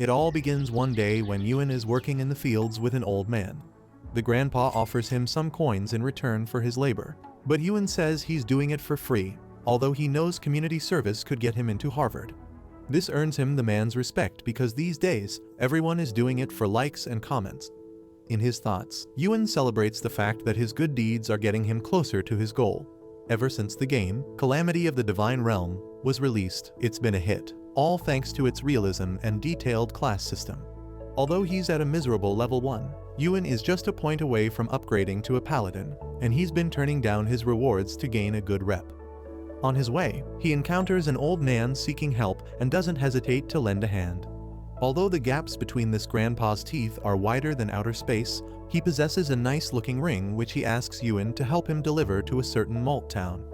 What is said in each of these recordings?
It all begins one day when Yuan is working in the fields with an old man. The grandpa offers him some coins in return for his labor, but Yuan says he's doing it for free, although he knows community service could get him into Harvard. This earns him the man's respect because these days, everyone is doing it for likes and comments. In his thoughts, Yuan celebrates the fact that his good deeds are getting him closer to his goal. Ever since the game, Calamity of the Divine Realm, was released, it's been a hit, all thanks to its realism and detailed class system. Although he's at a miserable level 1, Yuan is just a point away from upgrading to a paladin, and he's been turning down his rewards to gain a good rep. On his way, he encounters an old man seeking help and doesn't hesitate to lend a hand. Although the gaps between this grandpa's teeth are wider than outer space, he possesses a nice-looking ring which he asks Yuan to help him deliver to a certain malt town.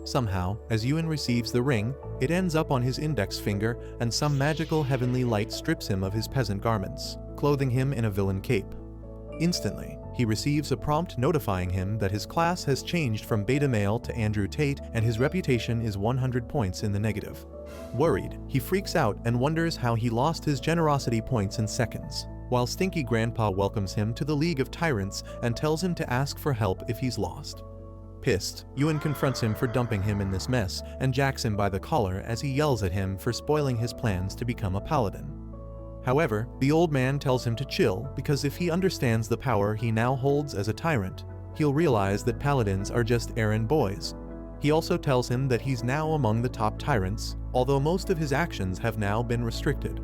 Somehow, as Yuan receives the ring, it ends up on his index finger and some magical heavenly light strips him of his peasant garments, clothing him in a villain cape. Instantly, he receives a prompt notifying him that his class has changed from beta male to Andrew Tate and his reputation is 100 points in the negative. Worried, he freaks out and wonders how he lost his generosity points in seconds, while Stinky Grandpa welcomes him to the League of Tyrants and tells him to ask for help if he's lost. Pissed, Yuan confronts him for dumping him in this mess and jacks him by the collar as he yells at him for spoiling his plans to become a paladin. However, the old man tells him to chill because if he understands the power he now holds as a tyrant, he'll realize that paladins are just errand boys. He also tells him that he's now among the top tyrants, although most of his actions have now been restricted.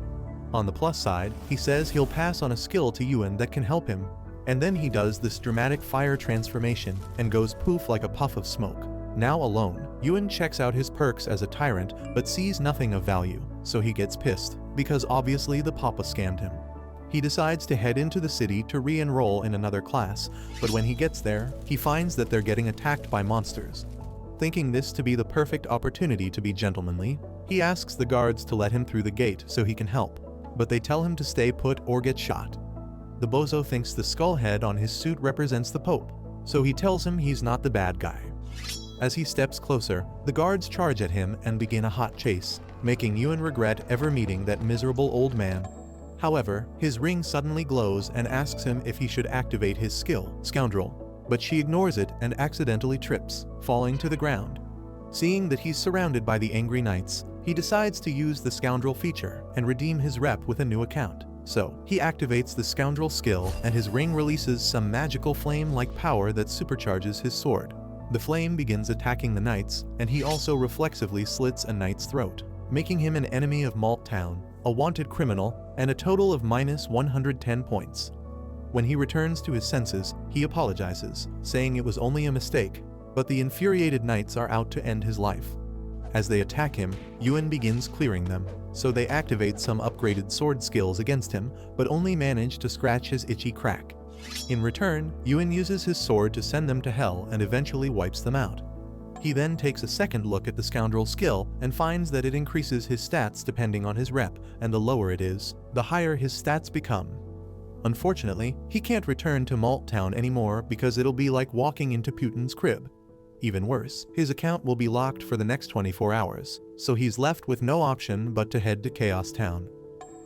On the plus side, he says he'll pass on a skill to Yuan that can help him, and then he does this dramatic fire transformation and goes poof like a puff of smoke. Now alone, Yuan checks out his perks as a tyrant but sees nothing of value, so he gets pissed, because obviously the papa scammed him. He decides to head into the city to re-enroll in another class, but when he gets there, he finds that they're getting attacked by monsters. Thinking this to be the perfect opportunity to be gentlemanly, he asks the guards to let him through the gate so he can help, but they tell him to stay put or get shot. The bozo thinks the skull head on his suit represents the Pope, so he tells him he's not the bad guy. As he steps closer, the guards charge at him and begin a hot chase, making Yuan regret ever meeting that miserable old man. However, his ring suddenly glows and asks him if he should activate his skill, Scoundrel, but she ignores it and accidentally trips, falling to the ground. Seeing that he's surrounded by the angry knights, he decides to use the Scoundrel feature and redeem his rep with a new account. So, he activates the Scoundrel skill and his ring releases some magical flame-like power that supercharges his sword. The flame begins attacking the knights, and he also reflexively slits a knight's throat, making him an enemy of Malt Town, a wanted criminal, and a total of minus 110 points. When he returns to his senses, he apologizes, saying it was only a mistake, but the infuriated knights are out to end his life. As they attack him, Yuan begins clearing them, so they activate some upgraded sword skills against him, but only manage to scratch his itchy crack. In return, Yuan uses his sword to send them to hell and eventually wipes them out. He then takes a second look at the Scoundrel skill and finds that it increases his stats depending on his rep, and the lower it is, the higher his stats become. Unfortunately, he can't return to Malt Town anymore because it'll be like walking into Putin's crib. Even worse, his account will be locked for the next 24 hours, so he's left with no option but to head to Chaos Town.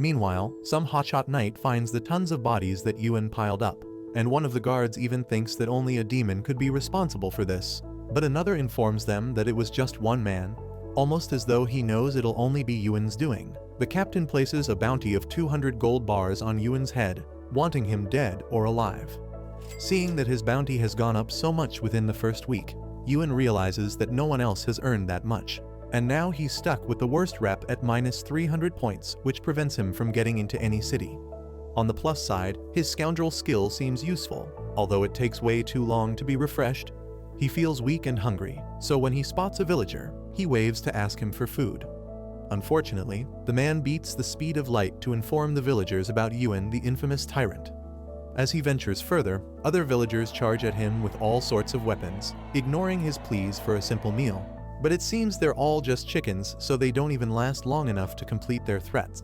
Meanwhile, some hotshot knight finds the tons of bodies that Yuan piled up, and one of the guards even thinks that only a demon could be responsible for this, but another informs them that it was just one man, almost as though he knows it'll only be Yuan's doing. The captain places a bounty of 200 gold bars on Yuan's head, wanting him dead or alive. Seeing that his bounty has gone up so much within the first week, Yuan realizes that no one else has earned that much, and now he's stuck with the worst rep at minus 300 points, which prevents him from getting into any city. On the plus side, his Scoundrel skill seems useful, although it takes way too long to be refreshed. He feels weak and hungry, so when he spots a villager, he waves to ask him for food. Unfortunately, the man beats the speed of light to inform the villagers about Yuan, the infamous tyrant. As he ventures further, other villagers charge at him with all sorts of weapons, ignoring his pleas for a simple meal. But it seems they're all just chickens, so they don't even last long enough to complete their threats.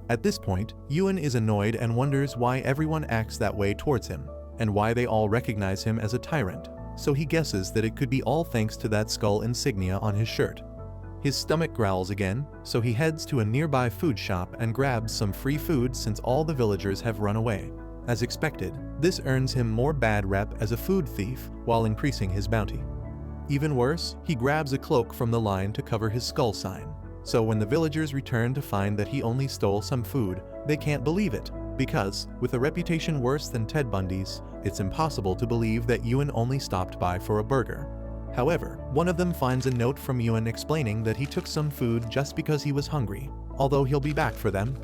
At this point, Yuan is annoyed and wonders why everyone acts that way towards him, and why they all recognize him as a tyrant, so he guesses that it could be all thanks to that skull insignia on his shirt. His stomach growls again, so he heads to a nearby food shop and grabs some free food since all the villagers have run away. As expected, this earns him more bad rep as a food thief while increasing his bounty. Even worse, he grabs a cloak from the line to cover his skull sign. So when the villagers return to find that he only stole some food, they can't believe it, because, with a reputation worse than Ted Bundy's, it's impossible to believe that Ewan only stopped by for a burger. However, one of them finds a note from Ewan explaining that he took some food just because he was hungry, although he'll be back for them.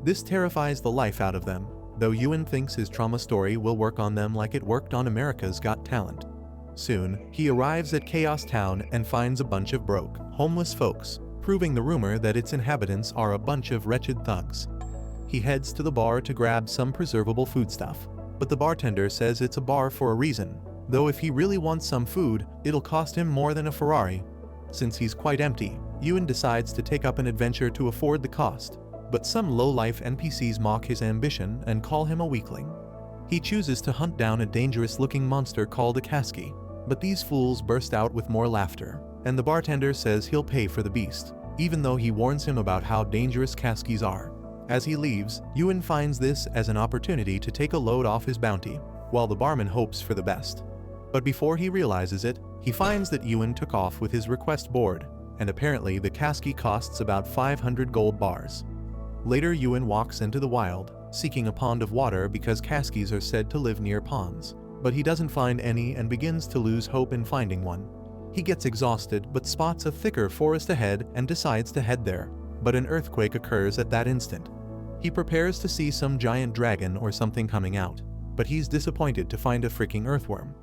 This terrifies the life out of them, though Ewan thinks his trauma story will work on them like it worked on America's Got Talent. Soon, he arrives at Chaos Town and finds a bunch of broke, homeless folks, proving the rumor that its inhabitants are a bunch of wretched thugs. He heads to the bar to grab some preservable foodstuff, but the bartender says it's a bar for a reason, though if he really wants some food, it'll cost him more than a Ferrari. Since he's quite empty, Ewan decides to take up an adventure to afford the cost, but some low-life NPCs mock his ambition and call him a weakling. He chooses to hunt down a dangerous-looking monster called a Kasky, but these fools burst out with more laughter, and the bartender says he'll pay for the beast, even though he warns him about how dangerous Kaskys are. As he leaves, Ewan finds this as an opportunity to take a load off his bounty, while the barman hopes for the best. But before he realizes it, he finds that Ewan took off with his request board, and apparently the Kasky costs about 500 gold bars. Later, Ewan walks into the wild, seeking a pond of water because Kaskys are said to live near ponds, but he doesn't find any and begins to lose hope in finding one. He gets exhausted but spots a thicker forest ahead and decides to head there, but an earthquake occurs at that instant. He prepares to see some giant dragon or something coming out, but he's disappointed to find a freaking earthworm.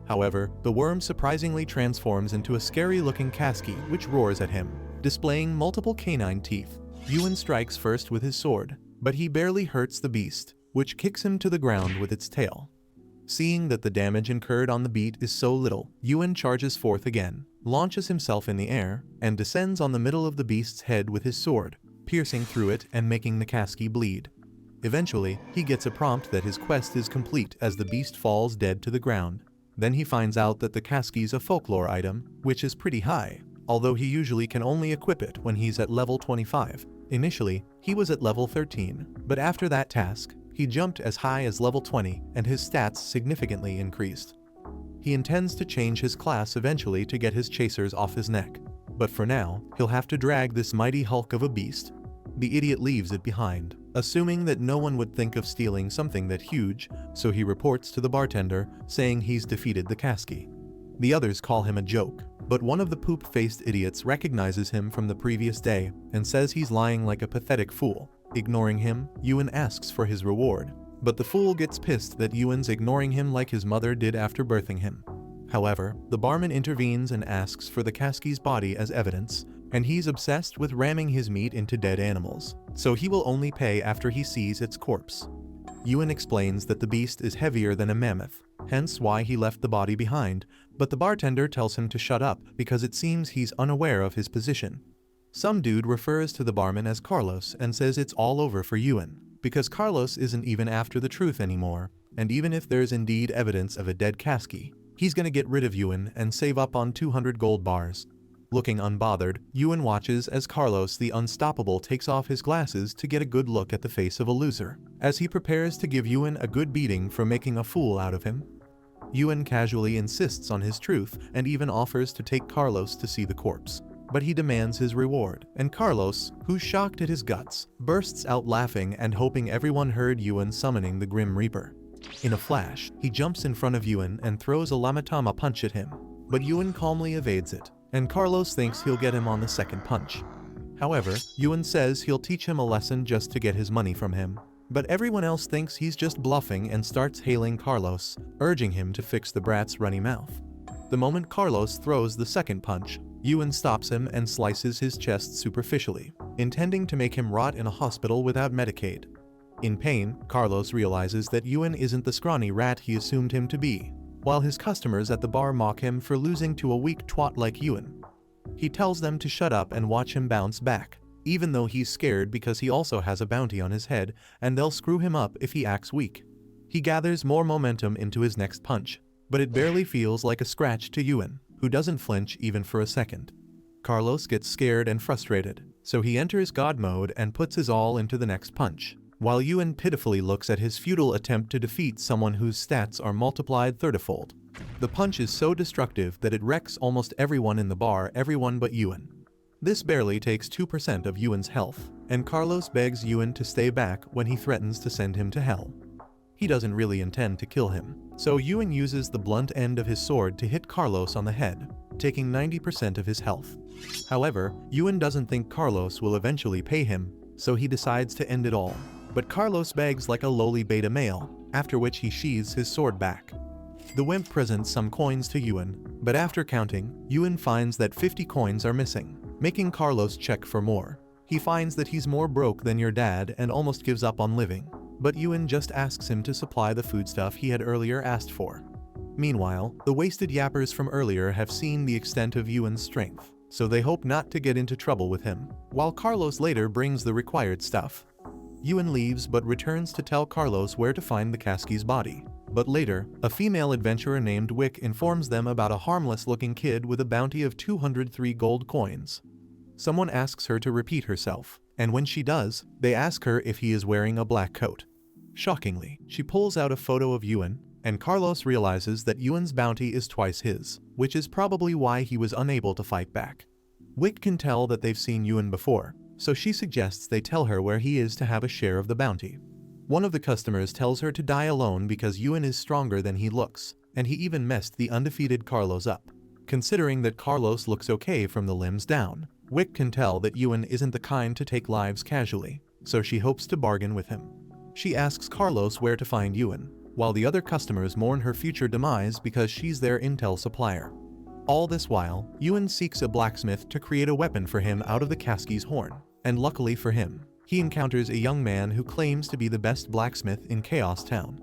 However, the worm surprisingly transforms into a scary-looking Kasky which roars at him, displaying multiple canine teeth. Ewan strikes first with his sword, but he barely hurts the beast, which kicks him to the ground with its tail. Seeing that the damage incurred on the beat is so little, Ewan charges forth again, launches himself in the air, and descends on the middle of the beast's head with his sword, piercing through it and making the Kasky bleed. Eventually, he gets a prompt that his quest is complete as the beast falls dead to the ground. Then he finds out that the Kasky's a folklore item, which is pretty high, although he usually can only equip it when he's at level 25. Initially, he was at level 13, but after that task, he jumped as high as level 20 and his stats significantly increased. He intends to change his class eventually to get his chasers off his neck, but for now, he'll have to drag this mighty hulk of a beast. The idiot leaves it behind, assuming that no one would think of stealing something that huge, so he reports to the bartender, saying he's defeated the Kasky. The others call him a joke, but one of the poop-faced idiots recognizes him from the previous day and says he's lying like a pathetic fool. Ignoring him, Ewan asks for his reward, but the fool gets pissed that Ewan's ignoring him like his mother did after birthing him. However, the barman intervenes and asks for the Kasky's body as evidence, and he's obsessed with ramming his meat into dead animals, so he will only pay after he sees its corpse. Ewan explains that the beast is heavier than a mammoth, hence why he left the body behind, but the bartender tells him to shut up because it seems he's unaware of his position. Some dude refers to the barman as Carlos and says it's all over for Ewan, because Carlos isn't even after the truth anymore, and even if there's indeed evidence of a dead Kasky, he's gonna get rid of Ewan and save up on 200 gold bars. Looking unbothered, Ewan watches as Carlos the Unstoppable takes off his glasses to get a good look at the face of a loser, as he prepares to give Ewan a good beating for making a fool out of him. Ewan casually insists on his truth and even offers to take Carlos to see the corpse, but he demands his reward, and Carlos, who's shocked at his guts, bursts out laughing and hoping everyone heard Ewan summoning the Grim Reaper. In a flash, he jumps in front of Ewan and throws a Lamatama punch at him, but Ewan calmly evades it, and Carlos thinks he'll get him on the second punch. However, Ewan says he'll teach him a lesson just to get his money from him, but everyone else thinks he's just bluffing and starts hailing Carlos, urging him to fix the brat's runny mouth. The moment Carlos throws the second punch, Ewan stops him and slices his chest superficially, intending to make him rot in a hospital without Medicaid. In pain, Carlos realizes that Ewan isn't the scrawny rat he assumed him to be, while his customers at the bar mock him for losing to a weak twat like Ewan. He tells them to shut up and watch him bounce back, even though he's scared because he also has a bounty on his head and they'll screw him up if he acts weak. He gathers more momentum into his next punch, but it barely feels like a scratch to Ewan, who doesn't flinch even for a second. Carlos gets scared and frustrated, so he enters God mode and puts his all into the next punch, while Yuen pitifully looks at his futile attempt to defeat someone whose stats are multiplied 30-fold. The punch is so destructive that it wrecks almost everyone in the bar, everyone but Yuen. This barely takes 2% of Yuen's health, and Carlos begs Yuen to stay back when he threatens to send him to hell. He doesn't really intend to kill him, so Yuen uses the blunt end of his sword to hit Carlos on the head, taking 90% of his health. However, Yuen doesn't think Carlos will eventually pay him, so he decides to end it all. But Carlos begs like a lowly beta male, after which he sheathes his sword back. The wimp presents some coins to Yuen, but after counting, Yuen finds that 50 coins are missing, making Carlos check for more. He finds that he's more broke than your dad and almost gives up on living, but Yuen just asks him to supply the foodstuff he had earlier asked for. Meanwhile, the wasted yappers from earlier have seen the extent of Yuen's strength, so they hope not to get into trouble with him, while Carlos later brings the required stuff. Yuen leaves but returns to tell Carlos where to find the Kaski's body. But later, a female adventurer named Wick informs them about a harmless-looking kid with a bounty of 203 gold coins. Someone asks her to repeat herself, and when she does, they ask her if he is wearing a black coat. Shockingly, she pulls out a photo of Yuen, and Carlos realizes that Yuen's bounty is twice his, which is probably why he was unable to fight back. Wick can tell that they've seen Yuen before, so she suggests they tell her where he is to have a share of the bounty. One of the customers tells her to die alone because Yuen is stronger than he looks, and he even messed the undefeated Carlos up. Considering that Carlos looks okay from the limbs down, Wick can tell that Yuen isn't the kind to take lives casually, so she hopes to bargain with him. She asks Carlos where to find Yuen, while the other customers mourn her future demise because she's their intel supplier. All this while, Yuen seeks a blacksmith to create a weapon for him out of the Kaski's horn, and luckily for him, he encounters a young man who claims to be the best blacksmith in Chaos Town.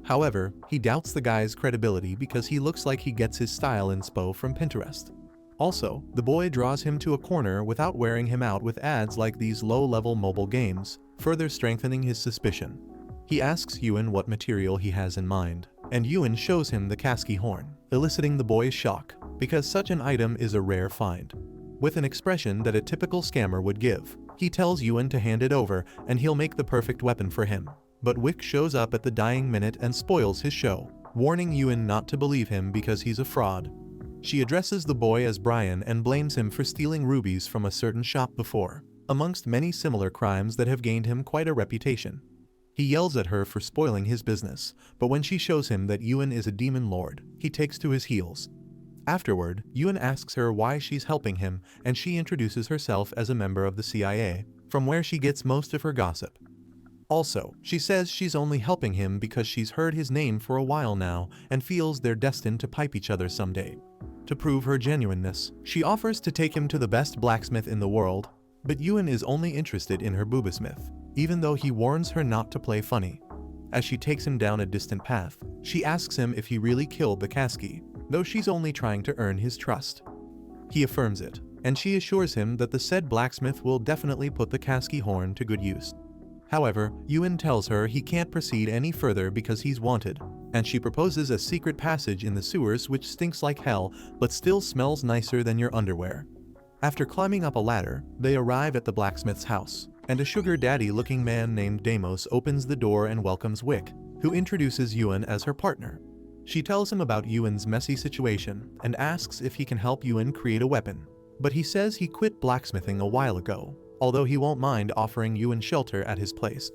However, he doubts the guy's credibility because he looks like he gets his style inspo from Pinterest. Also, the boy draws him to a corner without wearing him out with ads like these low-level mobile games, further strengthening his suspicion. He asks Yuen what material he has in mind, and Yuen shows him the Kaski horn, eliciting the boy's shock, because such an item is a rare find. With an expression that a typical scammer would give, he tells Yuen to hand it over and he'll make the perfect weapon for him. But Wick shows up at the dying minute and spoils his show, warning Yuen not to believe him because he's a fraud. She addresses the boy as Brian and blames him for stealing rubies from a certain shop before, amongst many similar crimes that have gained him quite a reputation. He yells at her for spoiling his business, but when she shows him that Yuen is a demon lord, he takes to his heels. Afterward, Yuen asks her why she's helping him, and she introduces herself as a member of the CIA, from where she gets most of her gossip. Also, she says she's only helping him because she's heard his name for a while now and feels they're destined to pipe each other someday. To prove her genuineness, she offers to take him to the best blacksmith in the world, but Yuen is only interested in her boobasmith, even though he warns her not to play funny. As she takes him down a distant path, she asks him if he really killed the Kaski, though she's only trying to earn his trust. He affirms it, and she assures him that the said blacksmith will definitely put the Kaski horn to good use. However, Yuen tells her he can't proceed any further because he's wanted, and she proposes a secret passage in the sewers which stinks like hell but still smells nicer than your underwear. After climbing up a ladder, they arrive at the blacksmith's house, and a sugar daddy-looking man named Deimos opens the door and welcomes Wick, who introduces Yuen as her partner. She tells him about Yuen's messy situation and asks if he can help Yuen create a weapon, but he says he quit blacksmithing a while ago, although he won't mind offering Yuen shelter at his place.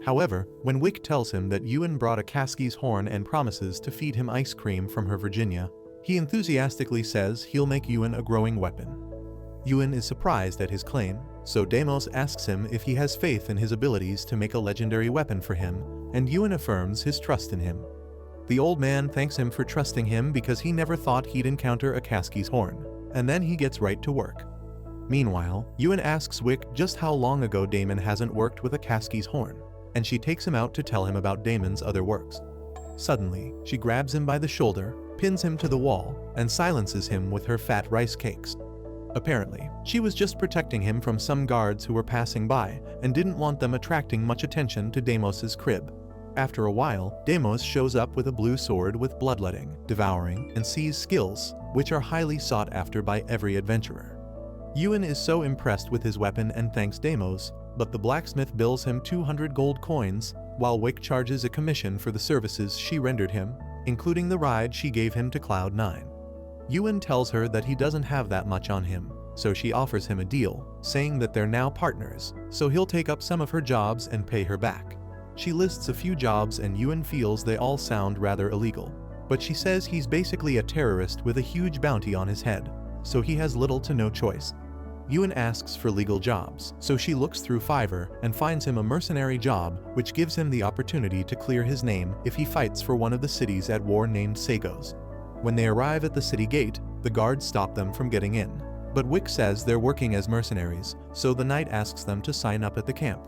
However, when Wick tells him that Yuen brought a Kaski's horn and promises to feed him ice cream from her Virginia, he enthusiastically says he'll make Yuen a growing weapon. Yuen is surprised at his claim, so Deimos asks him if he has faith in his abilities to make a legendary weapon for him, and Yuen affirms his trust in him. The old man thanks him for trusting him because he never thought he'd encounter a Kaski's horn, and then he gets right to work. Meanwhile, Yuen asks Wick just how long ago Damon hasn't worked with a Kaski's horn, and she takes him out to tell him about Damon's other works. Suddenly, she grabs him by the shoulder, pins him to the wall, and silences him with her fat rice cakes. Apparently, she was just protecting him from some guards who were passing by and didn't want them attracting much attention to Deimos's crib. After a while, Deimos shows up with a blue sword with bloodletting, devouring, and seize skills, which are highly sought after by every adventurer. Yuan is so impressed with his weapon and thanks Deimos, but the blacksmith bills him 200 gold coins, while Wick charges a commission for the services she rendered him, including the ride she gave him to Cloud 9. Yuan tells her that he doesn't have that much on him, so she offers him a deal, saying that they're now partners, so he'll take up some of her jobs and pay her back. She lists a few jobs and Yuan feels they all sound rather illegal, but she says he's basically a terrorist with a huge bounty on his head, so he has little to no choice. Yuan asks for legal jobs, so she looks through Fiverr and finds him a mercenary job, which gives him the opportunity to clear his name if he fights for one of the cities at war named Sagos. When they arrive at the city gate, the guards stop them from getting in, but Wick says they're working as mercenaries, so the knight asks them to sign up at the camp.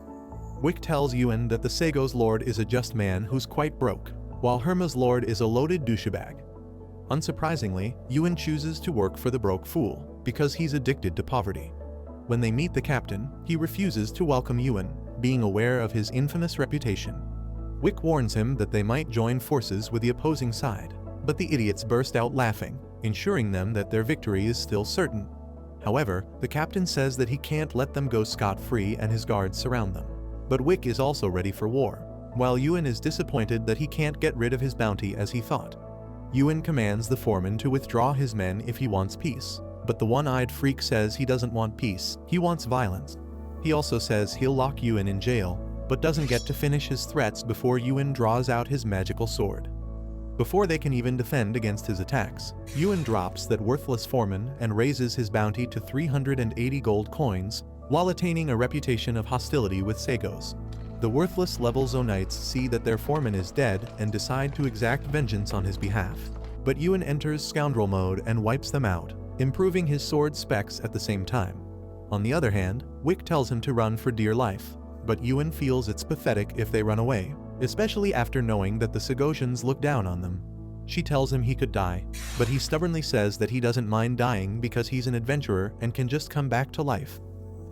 Wick tells Yuan that the Sagos lord is a just man who's quite broke, while Herma's lord is a loaded douchebag. Unsurprisingly, Yuan chooses to work for the broke fool, because he's addicted to poverty. When they meet the captain, he refuses to welcome Yuan, being aware of his infamous reputation. Wick warns him that they might join forces with the opposing side, but the idiots burst out laughing, ensuring them that their victory is still certain. However, the captain says that he can't let them go scot-free and his guards surround them. But Wick is also ready for war, while Yuan is disappointed that he can't get rid of his bounty as he thought. Yuan commands the foreman to withdraw his men if he wants peace, but the one-eyed freak says he doesn't want peace, he wants violence. He also says he'll lock Yuan in jail, but doesn't get to finish his threats before Yuan draws out his magical sword. Before they can even defend against his attacks, Yuan drops that worthless foreman and raises his bounty to 380 gold coins, while attaining a reputation of hostility with Sagos. The worthless level Zonites see that their foreman is dead and decide to exact vengeance on his behalf, but Yuan enters scoundrel mode and wipes them out, improving his sword specs at the same time. On the other hand, Wick tells him to run for dear life, but Yuan feels it's pathetic if they run away, especially after knowing that the Sagosians look down on them. She tells him he could die, but he stubbornly says that he doesn't mind dying because he's an adventurer and can just come back to life.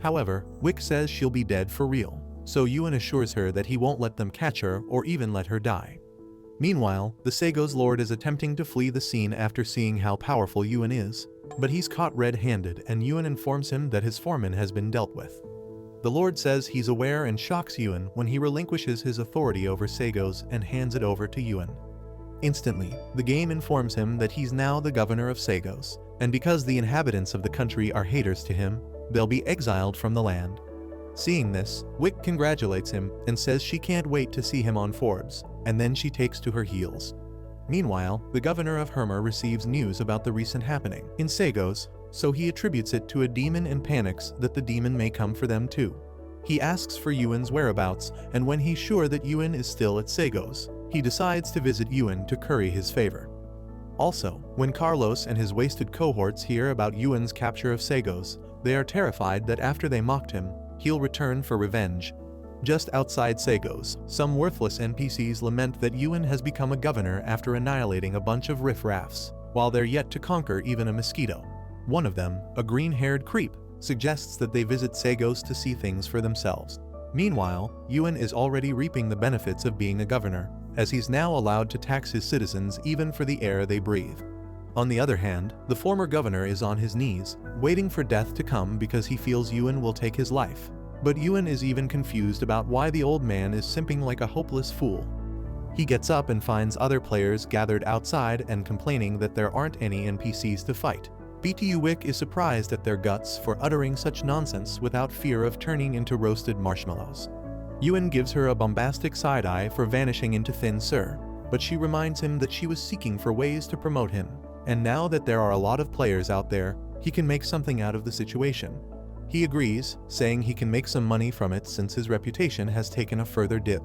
However, Wick says she'll be dead for real, so Yuan assures her that he won't let them catch her or even let her die. Meanwhile, the Sagos lord is attempting to flee the scene after seeing how powerful Yuan is, but he's caught red-handed and Yuan informs him that his foreman has been dealt with. The lord says he's aware and shocks Yuan when he relinquishes his authority over Sagos and hands it over to Yuan. Instantly, the game informs him that he's now the governor of Sagos, and because the inhabitants of the country are haters to him, they'll be exiled from the land. Seeing this, Wick congratulates him and says she can't wait to see him on Forbes, and then she takes to her heels. Meanwhile, the governor of Herma receives news about the recent happening in Sagos, so he attributes it to a demon and panics that the demon may come for them too. He asks for Yuan's whereabouts, and when he's sure that Yuan is still at Sagos, he decides to visit Yuan to curry his favor. Also, when Carlos and his wasted cohorts hear about Yuan's capture of Sagos, they are terrified that after they mocked him, he'll return for revenge. Just outside Sagos, some worthless NPCs lament that Yuan has become a governor after annihilating a bunch of riffraffs, while they're yet to conquer even a mosquito. One of them, a green-haired creep, suggests that they visit Sagos to see things for themselves. Meanwhile, Yuan is already reaping the benefits of being a governor, as he's now allowed to tax his citizens even for the air they breathe. On the other hand, the former governor is on his knees, waiting for death to come because he feels Yuan will take his life. But Yuan is even confused about why the old man is simping like a hopeless fool. He gets up and finds other players gathered outside and complaining that there aren't any NPCs to fight. BTU Wick is surprised at their guts for uttering such nonsense without fear of turning into roasted marshmallows. Yuan gives her a bombastic side-eye for vanishing into Thin Sur, but she reminds him that she was seeking for ways to promote him, and now that there are a lot of players out there, he can make something out of the situation. He agrees, saying he can make some money from it since his reputation has taken a further dip.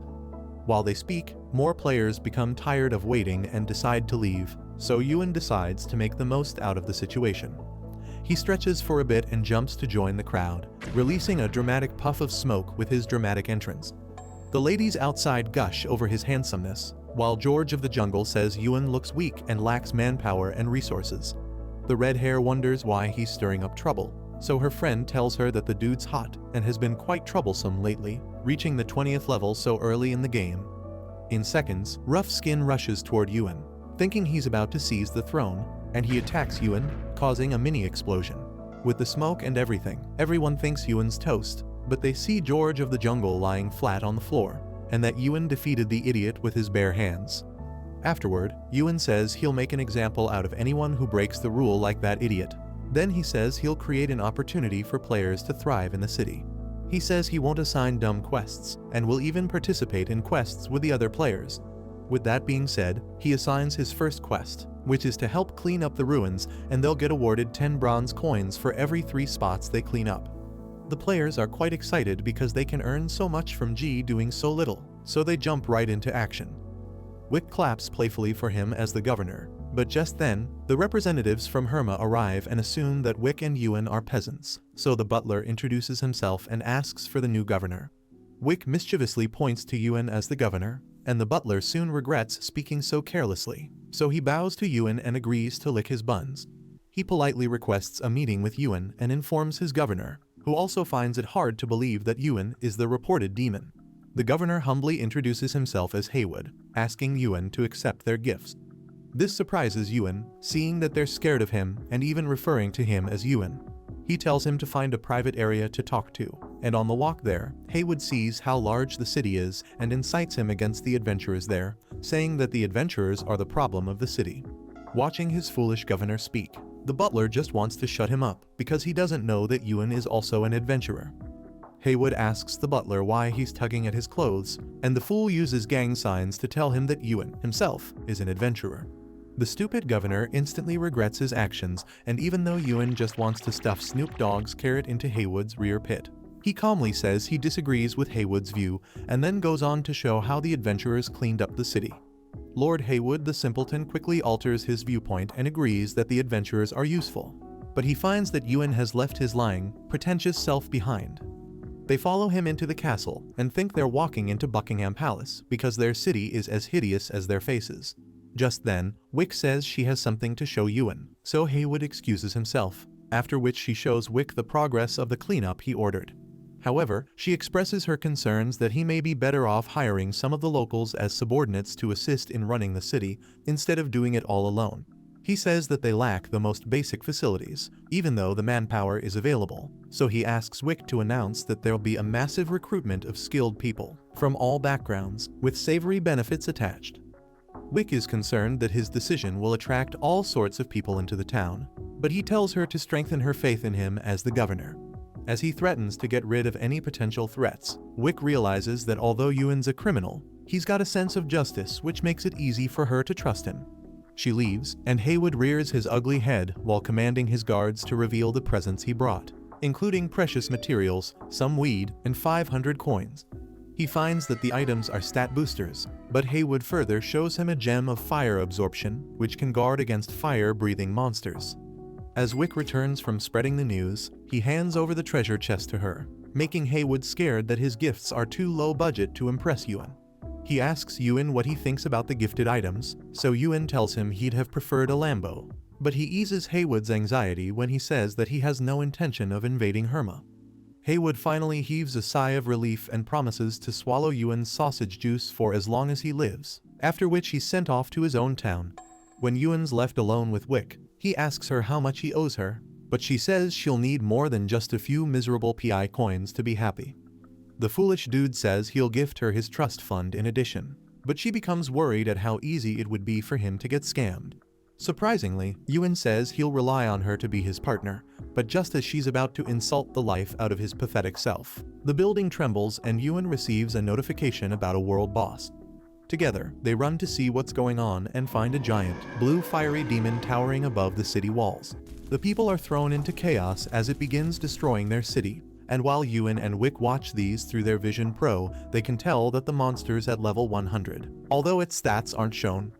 While they speak, more players become tired of waiting and decide to leave, so Yuan decides to make the most out of the situation. He stretches for a bit and jumps to join the crowd, releasing a dramatic puff of smoke with his dramatic entrance. The ladies outside gush over his handsomeness, while George of the Jungle says Yuan looks weak and lacks manpower and resources. The red hair wonders why he's stirring up trouble, so her friend tells her that the dude's hot and has been quite troublesome lately, reaching the 20th level so early in the game. In seconds, Rough Skin rushes toward Yuan, thinking he's about to seize the throne, and he attacks Yuan, causing a mini explosion. With the smoke and everything, everyone thinks Yuan's toast, but they see George of the Jungle lying flat on the floor, and that Yuan defeated the idiot with his bare hands. Afterward, Yuan says he'll make an example out of anyone who breaks the rule like that idiot. Then he says he'll create an opportunity for players to thrive in the city. He says he won't assign dumb quests, and will even participate in quests with the other players. With that being said, he assigns his first quest, which is to help clean up the ruins, and they'll get awarded 10 bronze coins for every 3 spots they clean up. The players are quite excited because they can earn so much from G doing so little, so they jump right into action. Wick claps playfully for him as the governor, but just then, the representatives from Herma arrive and assume that Wick and Yuan are peasants, so the butler introduces himself and asks for the new governor. Wick mischievously points to Yuan as the governor, and the butler soon regrets speaking so carelessly, so he bows to Yuan and agrees to lick his buns. He politely requests a meeting with Yuan and informs his governor, who also finds it hard to believe that Yuan is the reported demon. The governor humbly introduces himself as Haywood, asking Yuan to accept their gifts. This surprises Yuan, seeing that they're scared of him and even referring to him as Yuan. He tells him to find a private area to talk to, and on the walk there, Haywood sees how large the city is and incites him against the adventurers there, saying that the adventurers are the problem of the city. Watching his foolish governor speak, the butler just wants to shut him up because he doesn't know that Yuan is also an adventurer. Haywood asks the butler why he's tugging at his clothes, and the fool uses gang signs to tell him that Yuan himself is an adventurer. The stupid governor instantly regrets his actions, and even though Yuan just wants to stuff Snoop Dogg's carrot into Haywood's rear pit, he calmly says he disagrees with Haywood's view and then goes on to show how the adventurers cleaned up the city. Lord Haywood the simpleton quickly alters his viewpoint and agrees that the adventurers are useful, but he finds that Yuan has left his lying, pretentious self behind. They follow him into the castle and think they're walking into Buckingham Palace because their city is as hideous as their faces. Just then, Wick says she has something to show Yuan, so Haywood excuses himself, after which she shows Wick the progress of the cleanup he ordered. However, she expresses her concerns that he may be better off hiring some of the locals as subordinates to assist in running the city, instead of doing it all alone. He says that they lack the most basic facilities, even though the manpower is available, so he asks Wick to announce that there'll be a massive recruitment of skilled people, from all backgrounds, with savory benefits attached. Wick is concerned that his decision will attract all sorts of people into the town, but he tells her to strengthen her faith in him as the governor. As he threatens to get rid of any potential threats, Wick realizes that although Yuan's a criminal, he's got a sense of justice which makes it easy for her to trust him. She leaves, and Haywood rears his ugly head while commanding his guards to reveal the presents he brought, including precious materials, some weed, and 500 coins. He finds that the items are stat boosters, but Haywood further shows him a gem of fire absorption, which can guard against fire-breathing monsters. As Wick returns from spreading the news, he hands over the treasure chest to her, making Haywood scared that his gifts are too low budget to impress Yuan. He asks Yuan what he thinks about the gifted items, so Yuan tells him he'd have preferred a Lambo, but he eases Haywood's anxiety when he says that he has no intention of invading Herma. Haywood finally heaves a sigh of relief and promises to swallow Yuan's sausage juice for as long as he lives, after which he's sent off to his own town. When Yuan's left alone with Wick, he asks her how much he owes her, but she says she'll need more than just a few miserable PI coins to be happy. The foolish dude says he'll gift her his trust fund in addition, but she becomes worried at how easy it would be for him to get scammed. Surprisingly, Yuan says he'll rely on her to be his partner, but just as she's about to insult the life out of his pathetic self, the building trembles and Yuan receives a notification about a world boss. Together, they run to see what's going on and find a giant, blue fiery demon towering above the city walls. The people are thrown into chaos as it begins destroying their city, and while Yuan and Wick watch these through their Vision Pro, they can tell that the monster's at level 100, although its stats aren't shown.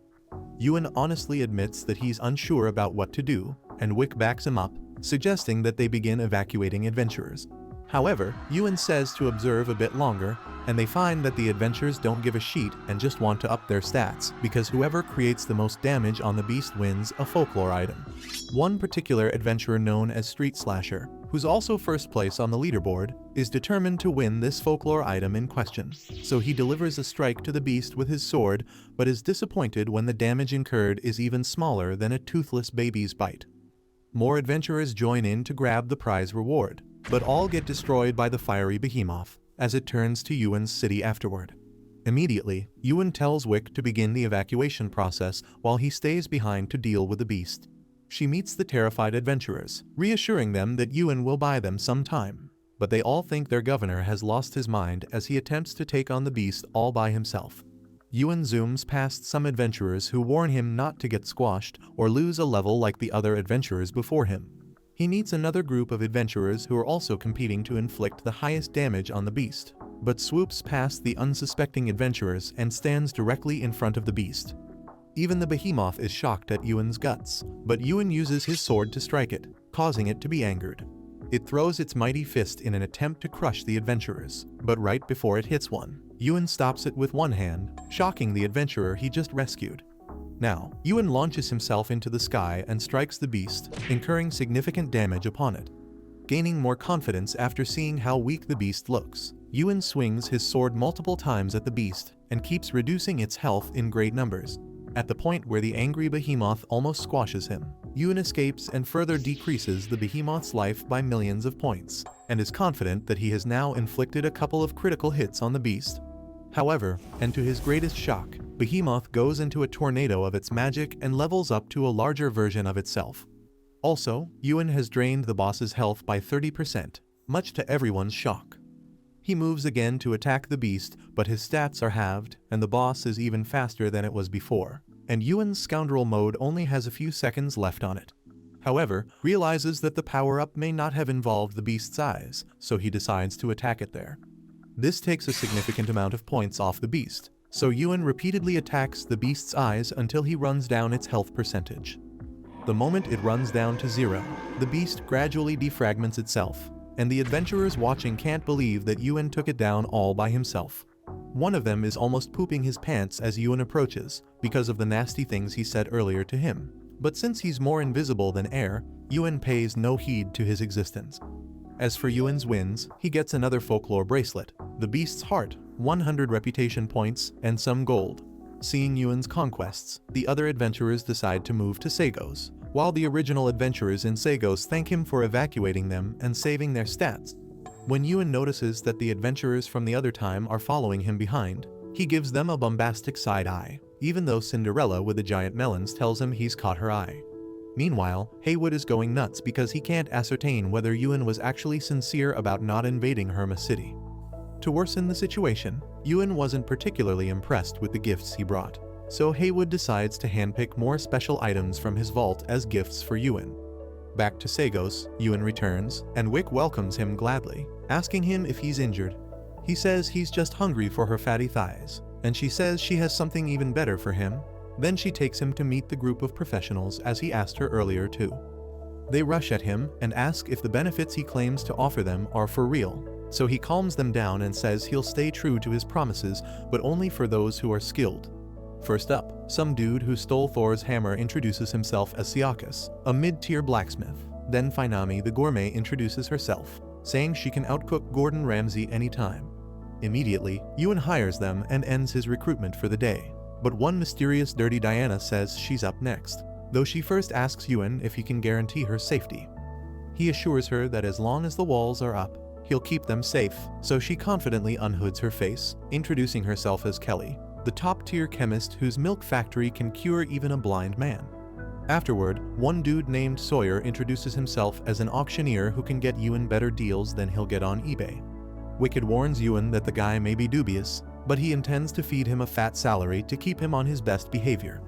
Yuan honestly admits that he's unsure about what to do, and Wick backs him up, suggesting that they begin evacuating adventurers. However, Yuan says to observe a bit longer, and they find that the adventurers don't give a shit and just want to up their stats, because whoever creates the most damage on the beast wins a folklore item. One particular adventurer known as Street Slasher, who's also first place on the leaderboard, is determined to win this folklore item in question, so he delivers a strike to the beast with his sword, but is disappointed when the damage incurred is even smaller than a toothless baby's bite. More adventurers join in to grab the prize reward, but all get destroyed by the fiery behemoth as it turns to Yuan's city afterward. Immediately, Yuan tells Wick to begin the evacuation process while he stays behind to deal with the beast. She meets the terrified adventurers, reassuring them that Yuan will buy them some time, but they all think their governor has lost his mind as he attempts to take on the beast all by himself. Yuan zooms past some adventurers who warn him not to get squashed or lose a level like the other adventurers before him. He meets another group of adventurers who are also competing to inflict the highest damage on the beast, but swoops past the unsuspecting adventurers and stands directly in front of the beast. Even the behemoth is shocked at Yuan's guts, but Yuan uses his sword to strike it, causing it to be angered. It throws its mighty fist in an attempt to crush the adventurers, but right before it hits one, Yuan stops it with one hand, shocking the adventurer he just rescued. Now, Yuan launches himself into the sky and strikes the beast, incurring significant damage upon it. Gaining more confidence after seeing how weak the beast looks, Yuan swings his sword multiple times at the beast and keeps reducing its health in great numbers. At the point where the angry behemoth almost squashes him, Yuan escapes and further decreases the behemoth's life by millions of points, and is confident that he has now inflicted a couple of critical hits on the beast. However, and to his greatest shock, Behemoth goes into a tornado of its magic and levels up to a larger version of itself. Also, Yuan has drained the boss's health by 30%, much to everyone's shock. He moves again to attack the beast, but his stats are halved, and the boss is even faster than it was before, and Yuan's scoundrel mode only has a few seconds left on it. However, realizes that the power-up may not have involved the beast's eyes, so he decides to attack it there. This takes a significant amount of points off the beast, so Yuan repeatedly attacks the beast's eyes until he runs down its health percentage. The moment it runs down to 0, the beast gradually defragments itself, and the adventurers watching can't believe that Yuan took it down all by himself. One of them is almost pooping his pants as Yuan approaches, because of the nasty things he said earlier to him. But since he's more invisible than air, Yuan pays no heed to his existence. As for Yuan's wins, he gets another folklore bracelet, the beast's heart, 100 reputation points, and some gold. Seeing Yuan's conquests, the other adventurers decide to move to Sagos, while the original adventurers in Sagos thank him for evacuating them and saving their stats. When Yuan notices that the adventurers from the other time are following him behind, he gives them a bombastic side eye, even though Cinderella with the giant melons tells him he's caught her eye. Meanwhile, Haywood is going nuts because he can't ascertain whether Yuan was actually sincere about not invading Herma City. To worsen the situation, Yuan wasn't particularly impressed with the gifts he brought, so Haywood decides to handpick more special items from his vault as gifts for Yuan. Back to Sagos, Yuan returns, and Wick welcomes him gladly, asking him if he's injured. He says he's just hungry for her fatty thighs, and she says she has something even better for him. Then she takes him to meet the group of professionals as he asked her earlier too. They rush at him and ask if the benefits he claims to offer them are for real, so he calms them down and says he'll stay true to his promises, but only for those who are skilled. First up, some dude who stole Thor's hammer introduces himself as Sagos, a mid-tier blacksmith. Then Finami the gourmet introduces herself, saying she can outcook Gordon Ramsay anytime. Immediately, Yuan hires them and ends his recruitment for the day. But one mysterious Dirty Diana says she's up next, though she first asks Yuan if he can guarantee her safety. He assures her that as long as the walls are up, he'll keep them safe, so she confidently unhoods her face, introducing herself as Kelly, the top-tier chemist whose milk factory can cure even a blind man. Afterward, one dude named Sawyer introduces himself as an auctioneer who can get Yuan better deals than he'll get on eBay. Wicked warns Yuan that the guy may be dubious, but he intends to feed him a fat salary to keep him on his best behavior.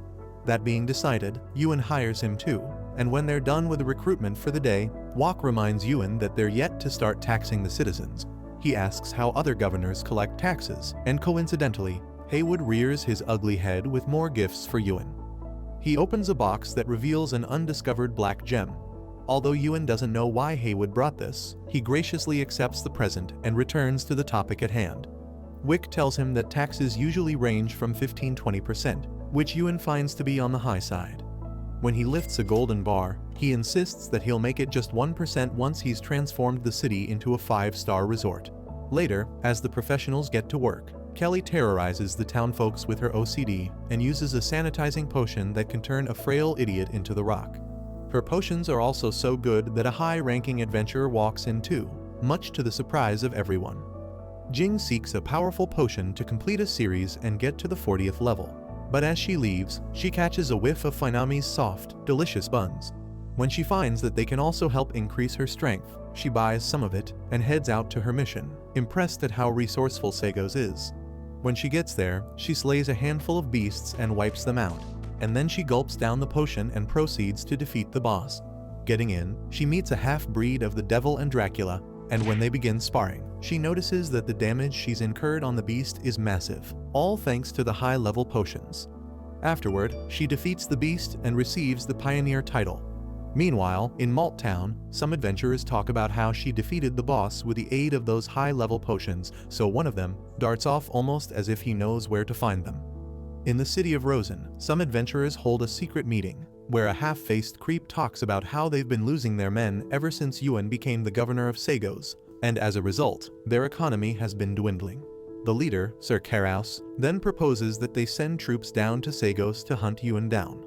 That being decided, Yuan hires him too, and when they're done with the recruitment for the day, Wok reminds Yuan that they're yet to start taxing the citizens. He asks how other governors collect taxes, and coincidentally, Haywood rears his ugly head with more gifts for Yuan. He opens a box that reveals an undiscovered black gem. Although Yuan doesn't know why Haywood brought this, he graciously accepts the present and returns to the topic at hand. Wick tells him that taxes usually range from 15–20%, which Yuan finds to be on the high side. When he lifts a golden bar, he insists that he'll make it just 1% once he's transformed the city into a 5-star resort. Later, as the professionals get to work, Kelly terrorizes the townfolks with her OCD and uses a sanitizing potion that can turn a frail idiot into the Rock. Her potions are also so good that a high-ranking adventurer walks in too, much to the surprise of everyone. Jing seeks a powerful potion to complete a series and get to the 40th level. But as she leaves, she catches a whiff of Finami's soft, delicious buns. When she finds that they can also help increase her strength, she buys some of it and heads out to her mission, impressed at how resourceful Sagos is. When she gets there, she slays a handful of beasts and wipes them out, and then she gulps down the potion and proceeds to defeat the boss. Getting in, she meets a half-breed of the Devil and Dracula, and when they begin sparring, she notices that the damage she's incurred on the beast is massive, all thanks to the high-level potions. Afterward, she defeats the beast and receives the Pioneer title. Meanwhile, in Malt Town, some adventurers talk about how she defeated the boss with the aid of those high-level potions, so one of them darts off almost as if he knows where to find them. In the city of Rosin, some adventurers hold a secret meeting, where a half-faced creep talks about how they've been losing their men ever since Yuan became the governor of Sagos, and as a result, their economy has been dwindling. The leader, Sir Carlos, then proposes that they send troops down to Sagos to hunt Yuan down.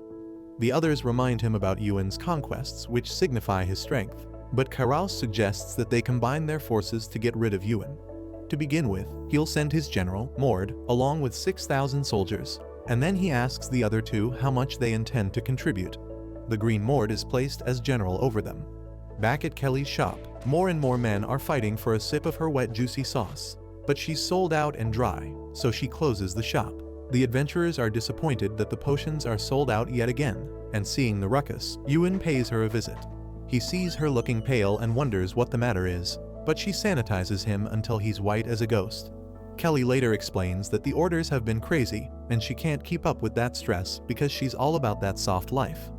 The others remind him about Yuan's conquests, which signify his strength, but Carlos suggests that they combine their forces to get rid of Yuan. To begin with, he'll send his general, Mord, along with 6,000 soldiers, and then he asks the other two how much they intend to contribute. The Green Mord is placed as general over them. Back at Kelly's shop, more and more men are fighting for a sip of her wet juicy sauce, but she's sold out and dry, so she closes the shop. The adventurers are disappointed that the potions are sold out yet again, and seeing the ruckus, Yuan pays her a visit. He sees her looking pale and wonders what the matter is, but she sanitizes him until he's white as a ghost. Kelly later explains that the orders have been crazy, and she can't keep up with that stress because she's all about that soft life.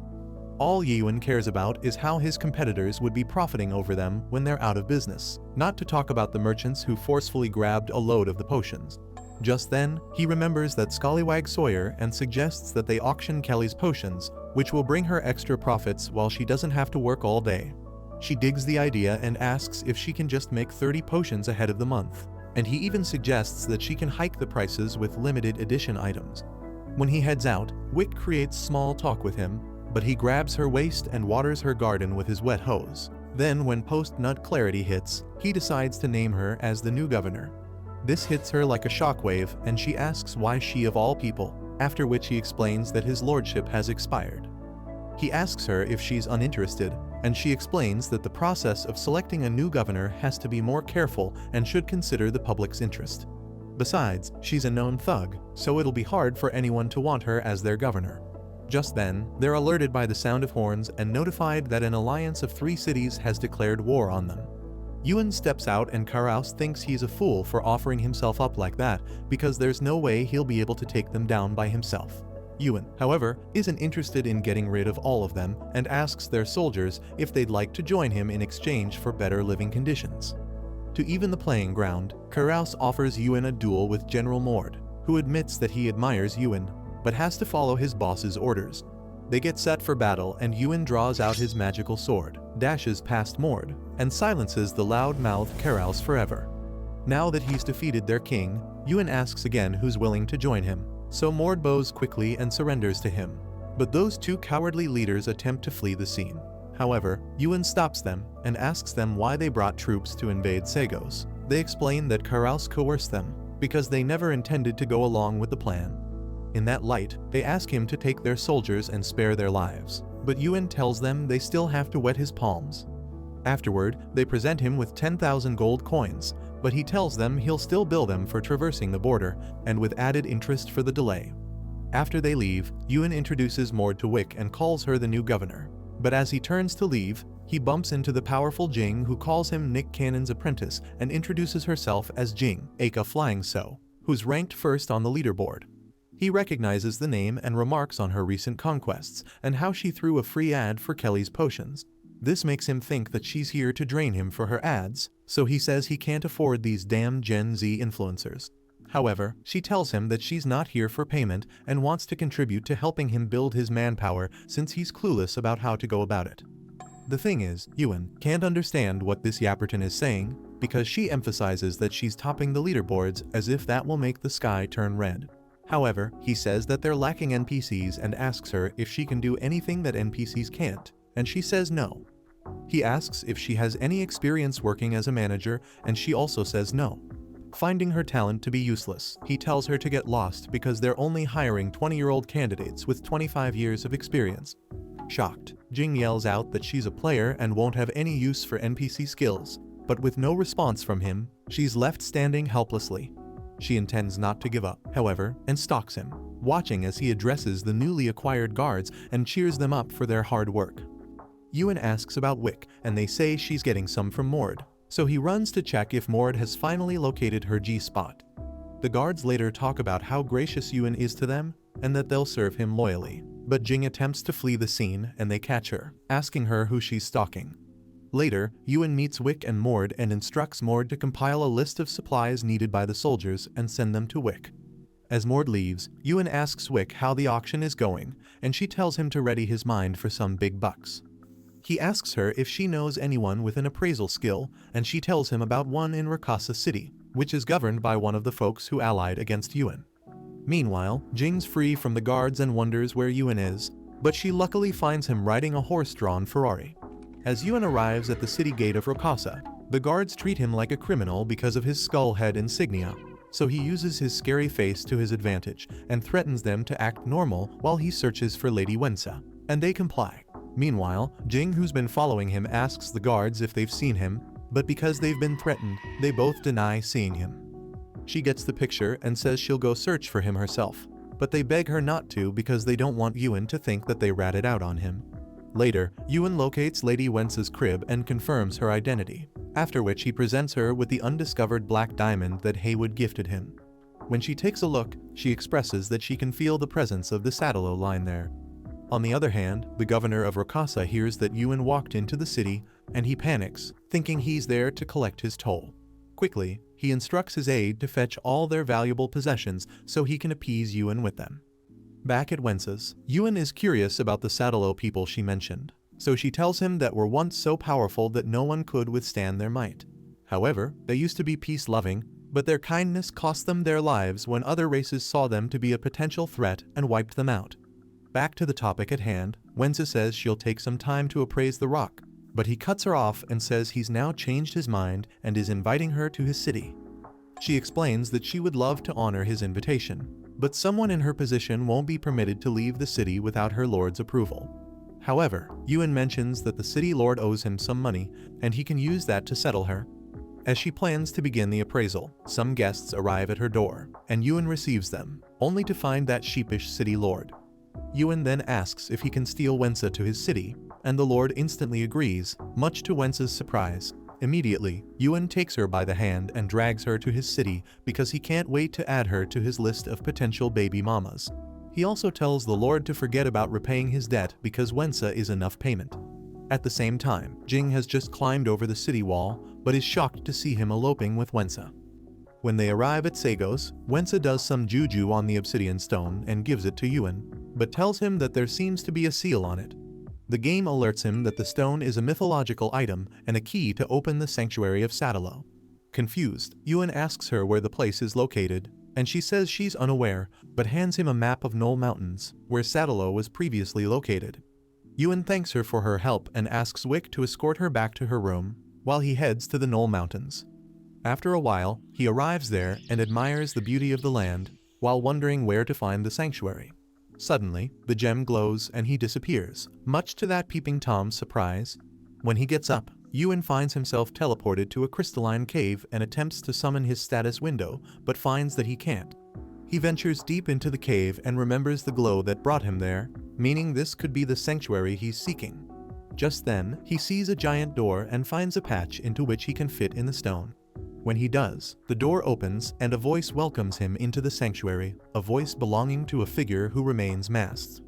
All Yuan cares about is how his competitors would be profiting over them when they're out of business, not to talk about the merchants who forcefully grabbed a load of the potions. Just then, he remembers that Scallywag Sawyer and suggests that they auction Kelly's potions, which will bring her extra profits while she doesn't have to work all day. She digs the idea and asks if she can just make 30 potions ahead of the month, and he even suggests that she can hike the prices with limited edition items. When he heads out, Wick creates small talk with him, but he grabs her waist and waters her garden with his wet hose. Then when post-nut clarity hits, he decides to name her as the new governor. This hits her like a shockwave, and she asks why she of all people, after which he explains that his lordship has expired. He asks her if she's uninterested, and she explains that the process of selecting a new governor has to be more careful and should consider the public's interest. Besides, she's a known thug, so it'll be hard for anyone to want her as their governor. Just then, they're alerted by the sound of horns and notified that an alliance of 3 cities has declared war on them. Yuan steps out and Carlos thinks he's a fool for offering himself up like that because there's no way he'll be able to take them down by himself. Yuan, however, isn't interested in getting rid of all of them and asks their soldiers if they'd like to join him in exchange for better living conditions. To even the playing ground, Carlos offers Yuan a duel with General Mord, who admits that he admires Yuan, but has to follow his boss's orders. They get set for battle and Yuan draws out his magical sword, dashes past Mord, and silences the loud-mouthed Carlos forever. Now that he's defeated their king, Yuan asks again who's willing to join him, so Mord bows quickly and surrenders to him. But those 2 cowardly leaders attempt to flee the scene. However, Yuan stops them and asks them why they brought troops to invade Sagos. They explain that Carlos coerced them, because they never intended to go along with the plan. In that light, they ask him to take their soldiers and spare their lives, but Yuan tells them they still have to wet his palms. Afterward, they present him with 10,000 gold coins, but he tells them he'll still bill them for traversing the border, and with added interest for the delay. After they leave, Yuan introduces Mord to Wick and calls her the new governor. But as he turns to leave, he bumps into the powerful Jing, who calls him Nick Cannon's apprentice and introduces herself as Jing, aka Flying So, who's ranked first on the leaderboard. He recognizes the name and remarks on her recent conquests and how she threw a free ad for Kelly's potions. This makes him think that she's here to drain him for her ads, so he says he can't afford these damn Gen Z influencers. However, she tells him that she's not here for payment and wants to contribute to helping him build his manpower since he's clueless about how to go about it. The thing is, Yuan can't understand what this Yapperton is saying because she emphasizes that she's topping the leaderboards as if that will make the sky turn red. However, he says that they're lacking NPCs and asks her if she can do anything that NPCs can't, and she says no. He asks if she has any experience working as a manager, and she also says no. Finding her talent to be useless, he tells her to get lost because they're only hiring 20-year-old candidates with 25 years of experience. Shocked, Jing yells out that she's a player and won't have any use for NPC skills, but with no response from him, she's left standing helplessly. She intends not to give up, however, and stalks him, watching as he addresses the newly acquired guards and cheers them up for their hard work. Yuan asks about Wick, and they say she's getting some from Mord, so he runs to check if Mord has finally located her G-spot. The guards later talk about how gracious Yuan is to them, and that they'll serve him loyally, but Jing attempts to flee the scene and they catch her, asking her who she's stalking. Later, Yuan meets Wick and Mord and instructs Mord to compile a list of supplies needed by the soldiers and send them to Wick. As Mord leaves, Yuan asks Wick how the auction is going, and she tells him to ready his mind for some big bucks. He asks her if she knows anyone with an appraisal skill, and she tells him about one in Rakasa City, which is governed by one of the folks who allied against Yuan. Meanwhile, Jing's free from the guards and wonders where Yuan is, but she luckily finds him riding a horse-drawn Ferrari. As Yuan arrives at the city gate of Rakasa, the guards treat him like a criminal because of his skull head insignia, so he uses his scary face to his advantage and threatens them to act normal while he searches for Lady Wensa, and they comply. Meanwhile, Jing, who's been following him, asks the guards if they've seen him, but because they've been threatened, they both deny seeing him. She gets the picture and says she'll go search for him herself, but they beg her not to because they don't want Yuan to think that they ratted out on him. Later, Yuan locates Lady Wensa's crib and confirms her identity, after which he presents her with the undiscovered black diamond that Haywood gifted him. When she takes a look, she expresses that she can feel the presence of the Saddalo line there. On the other hand, the governor of Rakasa hears that Yuan walked into the city, and he panics, thinking he's there to collect his toll. Quickly, he instructs his aide to fetch all their valuable possessions so he can appease Yuan with them. Back at Wensa's, Yuan is curious about the Saddalo people she mentioned, so she tells him that were once so powerful that no one could withstand their might. However, they used to be peace-loving, but their kindness cost them their lives when other races saw them to be a potential threat and wiped them out. Back to the topic at hand, Wensa says she'll take some time to appraise the rock, but he cuts her off and says he's now changed his mind and is inviting her to his city. She explains that she would love to honor his invitation, but someone in her position won't be permitted to leave the city without her lord's approval. However, Yuan mentions that the city lord owes him some money, and he can use that to settle her. As she plans to begin the appraisal, some guests arrive at her door, and Yuan receives them, only to find that sheepish city lord. Yuan then asks if he can steal Wensa to his city, and the lord instantly agrees, much to Wensa's surprise. Immediately, Yuan takes her by the hand and drags her to his city because he can't wait to add her to his list of potential baby mamas. He also tells the lord to forget about repaying his debt because Wensa is enough payment. At the same time, Jing has just climbed over the city wall, but is shocked to see him eloping with Wensa. When they arrive at Sagos, Wensa does some juju on the obsidian stone and gives it to Yuan, but tells him that there seems to be a seal on it. The game alerts him that the stone is a mythological item and a key to open the sanctuary of Saddalo. Confused, Yuan asks her where the place is located, and she says she's unaware, but hands him a map of Knoll Mountains, where Saddalo was previously located. Yuan thanks her for her help and asks Wick to escort her back to her room, while he heads to the Knoll Mountains. After a while, he arrives there and admires the beauty of the land, while wondering where to find the sanctuary. Suddenly, the gem glows and he disappears, much to that peeping Tom's surprise. When he gets up, Yuan finds himself teleported to a crystalline cave and attempts to summon his status window, but finds that he can't. He ventures deep into the cave and remembers the glow that brought him there, meaning this could be the sanctuary he's seeking. Just then, he sees a giant door and finds a patch into which he can fit in the stone. When he does, the door opens and a voice welcomes him into the sanctuary, a voice belonging to a figure who remains masked.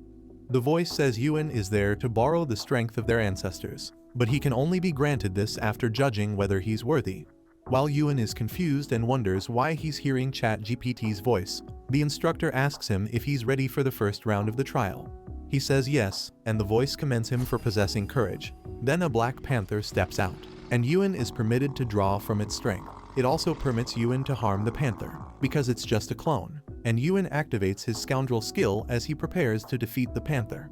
The voice says Yuan is there to borrow the strength of their ancestors, but he can only be granted this after judging whether he's worthy. While Yuan is confused and wonders why he's hearing ChatGPT's voice, the instructor asks him if he's ready for the first round of the trial. He says yes, and the voice commends him for possessing courage. Then a black panther steps out, and Yuan is permitted to draw from its strength. It also permits Yuan to harm the panther, because it's just a clone, and Yuan activates his scoundrel skill as he prepares to defeat the panther.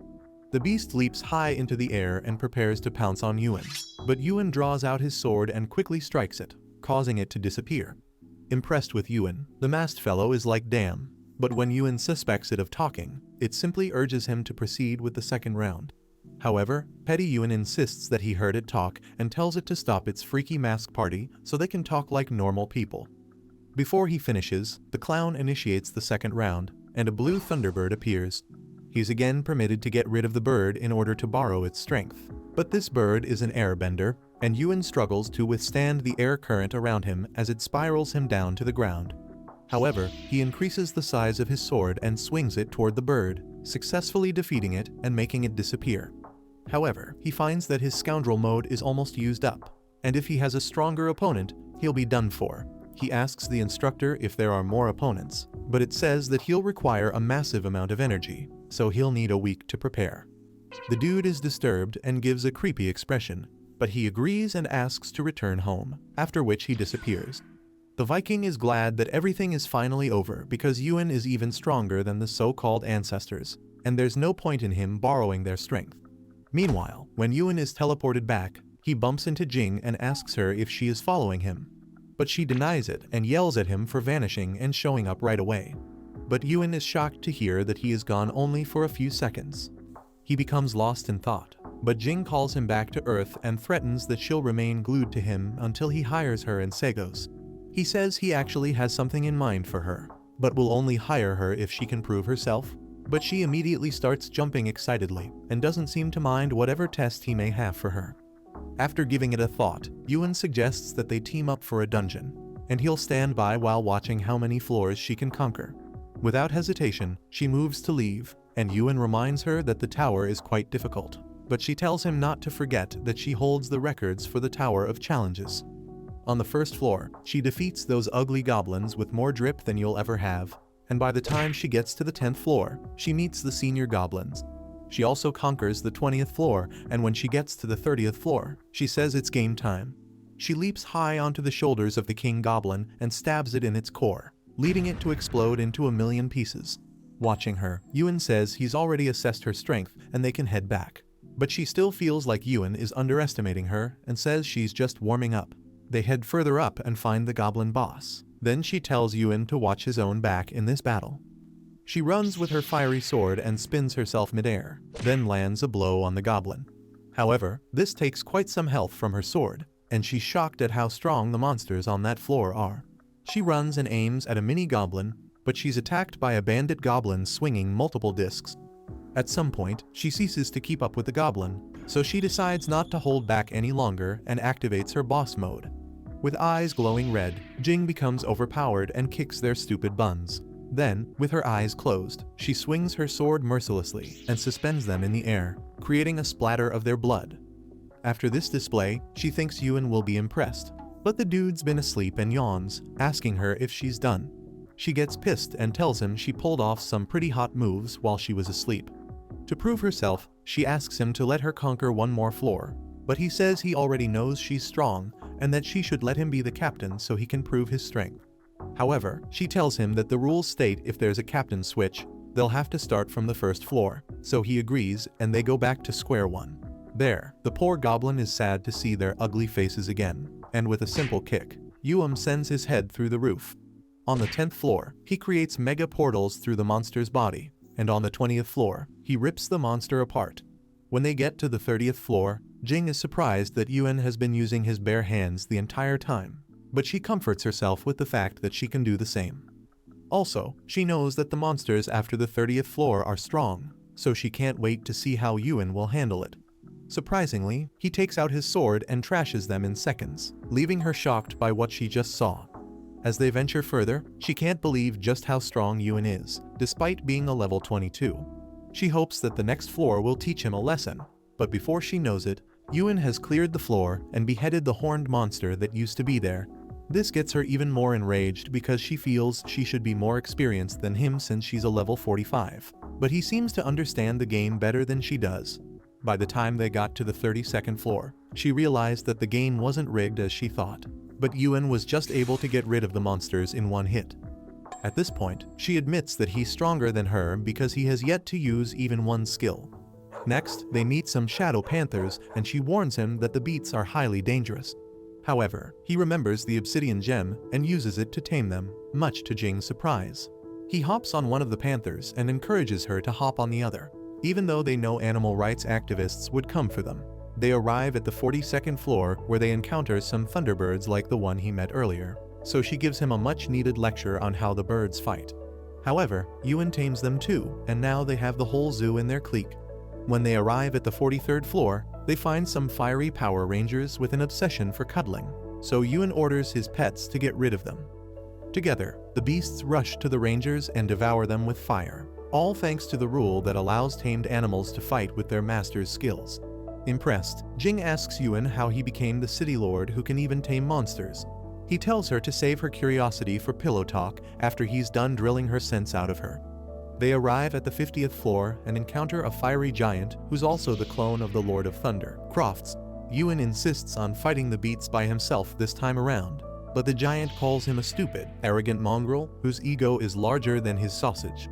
The beast leaps high into the air and prepares to pounce on Yuan, but Yuan draws out his sword and quickly strikes it, causing it to disappear. Impressed with Yuan, the masked fellow is like, "Damn," but when Yuan suspects it of talking, it simply urges him to proceed with the second round. However, petty Yuan insists that he heard it talk and tells it to stop its freaky mask party so they can talk like normal people. Before he finishes, the clown initiates the second round, and a blue thunderbird appears. He's again permitted to get rid of the bird in order to borrow its strength. But this bird is an airbender, and Yuan struggles to withstand the air current around him as it spirals him down to the ground. However, he increases the size of his sword and swings it toward the bird, successfully defeating it and making it disappear. However, he finds that his scoundrel mode is almost used up, and if he has a stronger opponent, he'll be done for. He asks the instructor if there are more opponents, but it says that he'll require a massive amount of energy, so he'll need a week to prepare. The dude is disturbed and gives a creepy expression, but he agrees and asks to return home, after which he disappears. The Viking is glad that everything is finally over because Yuan is even stronger than the so-called ancestors, and there's no point in him borrowing their strength. Meanwhile, when Yuan is teleported back, he bumps into Jing and asks her if she is following him. But she denies it and yells at him for vanishing and showing up right away. But Yuan is shocked to hear that he is gone only for a few seconds. He becomes lost in thought, but Jing calls him back to Earth and threatens that she'll remain glued to him until he hires her in Sagos. He says he actually has something in mind for her, but will only hire her if she can prove herself. But she immediately starts jumping excitedly and doesn't seem to mind whatever test he may have for her. After giving it a thought, Yuan suggests that they team up for a dungeon, and he'll stand by while watching how many floors she can conquer. Without hesitation, she moves to leave, and Yuan reminds her that the tower is quite difficult, but she tells him not to forget that she holds the records for the Tower of Challenges. On the first floor, she defeats those ugly goblins with more drip than you'll ever have, and by the time she gets to the 10th floor, she meets the senior goblins. She also conquers the 20th floor, and when she gets to the 30th floor, she says it's game time. She leaps high onto the shoulders of the king goblin and stabs it in its core, leading it to explode into a million pieces. Watching her, Yuan says he's already assessed her strength and they can head back. But she still feels like Yuan is underestimating her and says she's just warming up. They head further up and find the goblin boss. Then she tells Yuan to watch his own back in this battle. She runs with her fiery sword and spins herself midair, then lands a blow on the goblin. However, this takes quite some health from her sword, and she's shocked at how strong the monsters on that floor are. She runs and aims at a mini goblin, but she's attacked by a bandit goblin swinging multiple discs. At some point, she ceases to keep up with the goblin, so she decides not to hold back any longer and activates her boss mode. With eyes glowing red, Jing becomes overpowered and kicks their stupid buns. Then, with her eyes closed, she swings her sword mercilessly and suspends them in the air, creating a splatter of their blood. After this display, she thinks Yuan will be impressed, but the dude's been asleep and yawns, asking her if she's done. She gets pissed and tells him she pulled off some pretty hot moves while she was asleep. To prove herself, she asks him to let her conquer one more floor, but he says he already knows she's strong and that she should let him be the captain so he can prove his strength. However, she tells him that the rules state if there's a captain switch, they'll have to start from the first floor, so he agrees and they go back to square one. There, the poor goblin is sad to see their ugly faces again, and with a simple kick, Yuan sends his head through the roof. On the 10th floor, he creates mega portals through the monster's body, and on the 20th floor, he rips the monster apart. When they get to the 30th floor, Jing is surprised that Yuan has been using his bare hands the entire time, but she comforts herself with the fact that she can do the same. Also, she knows that the monsters after the 30th floor are strong, so she can't wait to see how Yuan will handle it. Surprisingly, he takes out his sword and trashes them in seconds, leaving her shocked by what she just saw. As they venture further, she can't believe just how strong Yuan is, despite being a level 22. She hopes that the next floor will teach him a lesson, but before she knows it, Yuan has cleared the floor and beheaded the horned monster that used to be there. This gets her even more enraged because she feels she should be more experienced than him since she's a level 45, but he seems to understand the game better than she does. By the time they got to the 32nd floor, she realized that the game wasn't rigged as she thought, but Yuan was just able to get rid of the monsters in one hit. At this point, she admits that he's stronger than her because he has yet to use even one skill. Next, they meet some shadow panthers and she warns him that the beasts are highly dangerous. However, he remembers the obsidian gem and uses it to tame them, much to Jing's surprise. He hops on one of the panthers and encourages her to hop on the other, even though they know animal rights activists would come for them. They arrive at the 42nd floor where they encounter some thunderbirds like the one he met earlier, so she gives him a much-needed lecture on how the birds fight. However, Yuan tames them too, and now they have the whole zoo in their clique. When they arrive at the 43rd floor, they find some fiery Power Rangers with an obsession for cuddling, so Yuan orders his pets to get rid of them. Together, the beasts rush to the Rangers and devour them with fire, all thanks to the rule that allows tamed animals to fight with their master's skills. Impressed, Jing asks Yuan how he became the city lord who can even tame monsters. He tells her to save her curiosity for pillow talk after he's done drilling her sense out of her. They arrive at the 50th floor and encounter a fiery giant who's also the clone of the Lord of Thunder, Crofts. Yuan insists on fighting the beasts by himself this time around, but the giant calls him a stupid, arrogant mongrel whose ego is larger than his sausage.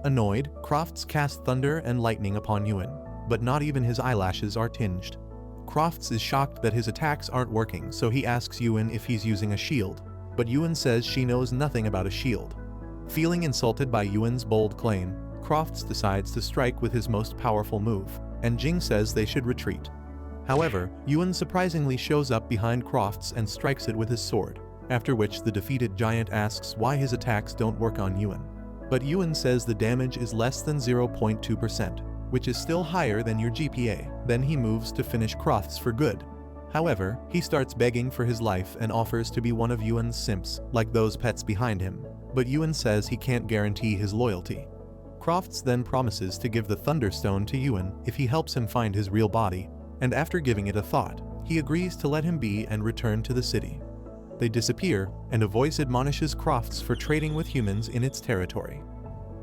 Annoyed, Crofts casts thunder and lightning upon Yuan, but not even his eyelashes are tinged. Crofts is shocked that his attacks aren't working, so he asks Yuan if he's using a shield, but Yuan says she knows nothing about a shield. Feeling insulted by Yuan's bold claim, Crofts decides to strike with his most powerful move, and Jing says they should retreat. However, Yuan surprisingly shows up behind Crofts and strikes it with his sword, after which the defeated giant asks why his attacks don't work on Yuan. But Yuan says the damage is less than 0.2%, which is still higher than your GPA. Then he moves to finish Crofts for good. However, he starts begging for his life and offers to be one of Yuan's simps, like those pets behind him, but Yuan says he can't guarantee his loyalty. Crofts then promises to give the Thunderstone to Yuan if he helps him find his real body, and after giving it a thought, he agrees to let him be and return to the city. They disappear, and a voice admonishes Crofts for trading with humans in its territory.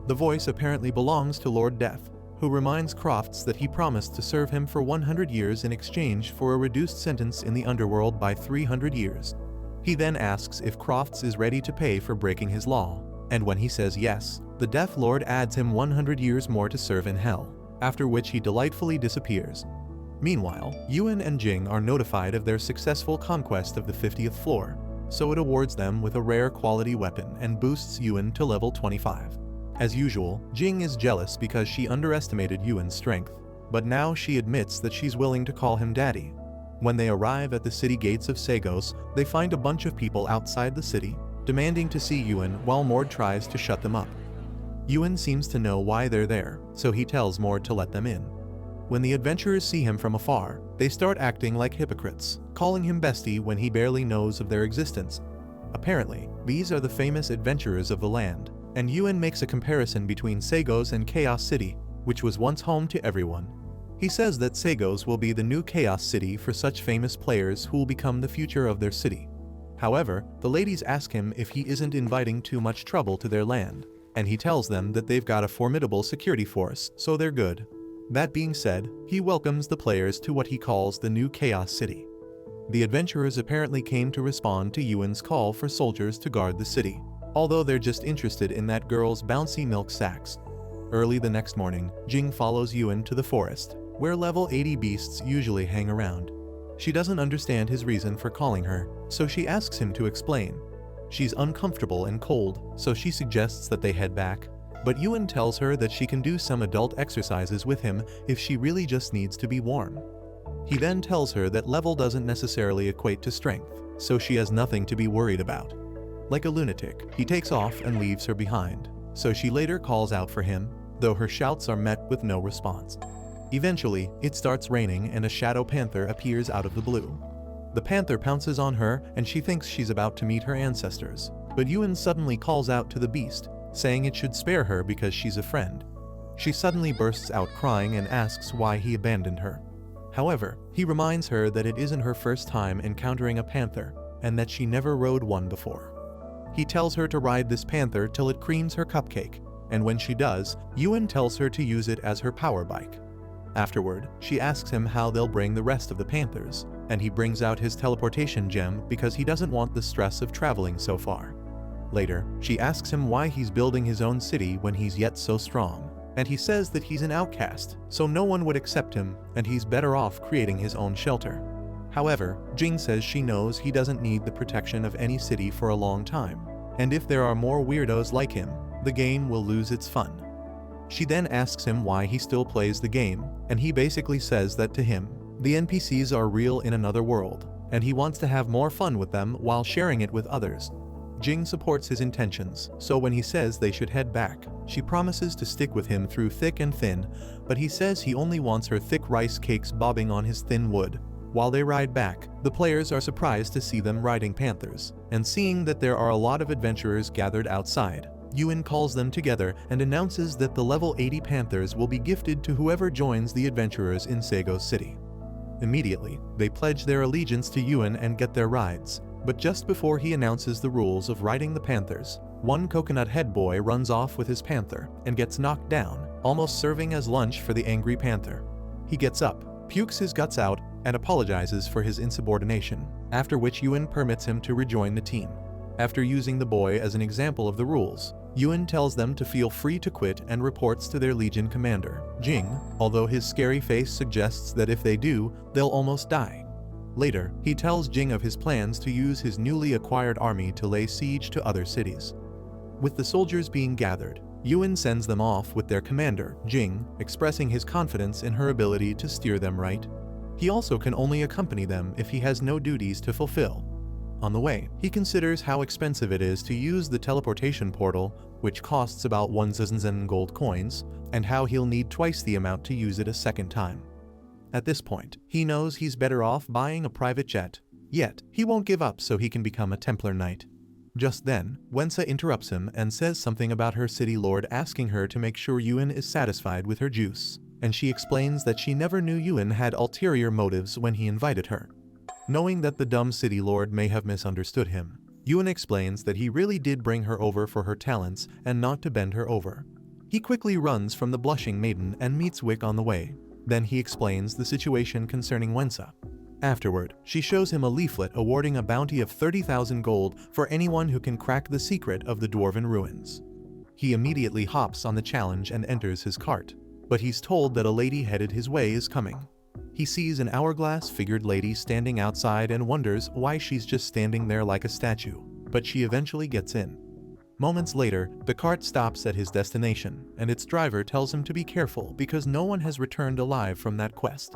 The voice apparently belongs to Lord Death, who reminds Crofts that he promised to serve him for 100 years in exchange for a reduced sentence in the underworld by 300 years. He then asks if Crofts is ready to pay for breaking his law, and when he says yes, the Death Lord adds him 100 years more to serve in hell, after which he delightfully disappears. Meanwhile, Yuan and Jing are notified of their successful conquest of the 50th floor, so it awards them with a rare quality weapon and boosts Yuan to level 25. As usual, Jing is jealous because she underestimated Yuan's strength, but now she admits that she's willing to call him daddy. When they arrive at the city gates of Sagos, they find a bunch of people outside the city, demanding to see Yuan while Mord tries to shut them up. Yuan seems to know why they're there, so he tells Mord to let them in. When the adventurers see him from afar, they start acting like hypocrites, calling him bestie when he barely knows of their existence. Apparently, these are the famous adventurers of the land, and Yuan makes a comparison between Sagos and Chaos City, which was once home to everyone. He says that Sagos will be the new Chaos City for such famous players who will become the future of their city. However, the ladies ask him if he isn't inviting too much trouble to their land, and he tells them that they've got a formidable security force, so they're good. That being said, he welcomes the players to what he calls the new Chaos City. The adventurers apparently came to respond to Yuan's call for soldiers to guard the city, although they're just interested in that girl's bouncy milk sacks. Early the next morning, Jing follows Yuan to the forest, where level 80 beasts usually hang around. She doesn't understand his reason for calling her, so she asks him to explain. She's uncomfortable and cold, so she suggests that they head back, but Yuan tells her that she can do some adult exercises with him if she really just needs to be warm. He then tells her that level doesn't necessarily equate to strength, so she has nothing to be worried about. Like a lunatic, he takes off and leaves her behind, so she later calls out for him, though her shouts are met with no response. Eventually, it starts raining and a shadow panther appears out of the blue. The panther pounces on her and she thinks she's about to meet her ancestors, but Yuan suddenly calls out to the beast, saying it should spare her because she's a friend. She suddenly bursts out crying and asks why he abandoned her. However, he reminds her that it isn't her first time encountering a panther, and that she never rode one before. He tells her to ride this panther till it creams her cupcake, and when she does, Yuan tells her to use it as her power bike. Afterward, she asks him how they'll bring the rest of the panthers, and he brings out his teleportation gem because he doesn't want the stress of traveling so far. Later, she asks him why he's building his own city when he's yet so strong, and he says that he's an outcast, so no one would accept him and he's better off creating his own shelter. However, Jing says she knows he doesn't need the protection of any city for a long time, and if there are more weirdos like him, the game will lose its fun. She then asks him why he still plays the game, and he basically says that to him, the NPCs are real in another world, and he wants to have more fun with them while sharing it with others. Jing supports his intentions, so when he says they should head back, she promises to stick with him through thick and thin, but he says he only wants her thick rice cakes bobbing on his thin wood. While they ride back, the players are surprised to see them riding panthers, and seeing that there are a lot of adventurers gathered outside. Yuan calls them together and announces that the level 80 panthers will be gifted to whoever joins the adventurers in Sagos City. Immediately, they pledge their allegiance to Yuan and get their rides. But just before he announces the rules of riding the panthers, one coconut head boy runs off with his panther and gets knocked down, almost serving as lunch for the angry panther. He gets up, pukes his guts out, and apologizes for his insubordination, after which Yuan permits him to rejoin the team. After using the boy as an example of the rules, Yuan tells them to feel free to quit and reports to their legion commander, Jing, although his scary face suggests that if they do, they'll almost die. Later, he tells Jing of his plans to use his newly acquired army to lay siege to other cities. With the soldiers being gathered, Yuan sends them off with their commander, Jing, expressing his confidence in her ability to steer them right. He also can only accompany them if he has no duties to fulfill. On the way, he considers how expensive it is to use the teleportation portal, which costs about 1,000 gold coins, and how he'll need twice the amount to use it a second time. At this point, he knows he's better off buying a private jet, yet he won't give up so he can become a Templar Knight. Just then, Wensa interrupts him and says something about her city lord asking her to make sure Yuan is satisfied with her juice, and she explains that she never knew Yuan had ulterior motives when he invited her. Knowing that the dumb city lord may have misunderstood him, Yuan explains that he really did bring her over for her talents and not to bend her over. He quickly runs from the blushing maiden and meets Wick on the way. Then he explains the situation concerning Wensa. Afterward, she shows him a leaflet awarding a bounty of 30,000 gold for anyone who can crack the secret of the Dwarven ruins. He immediately hops on the challenge and enters his cart, but he's told that a lady headed his way is coming. He sees an hourglass-figured lady standing outside and wonders why she's just standing there like a statue, but she eventually gets in. Moments later, the cart stops at his destination, and its driver tells him to be careful because no one has returned alive from that quest.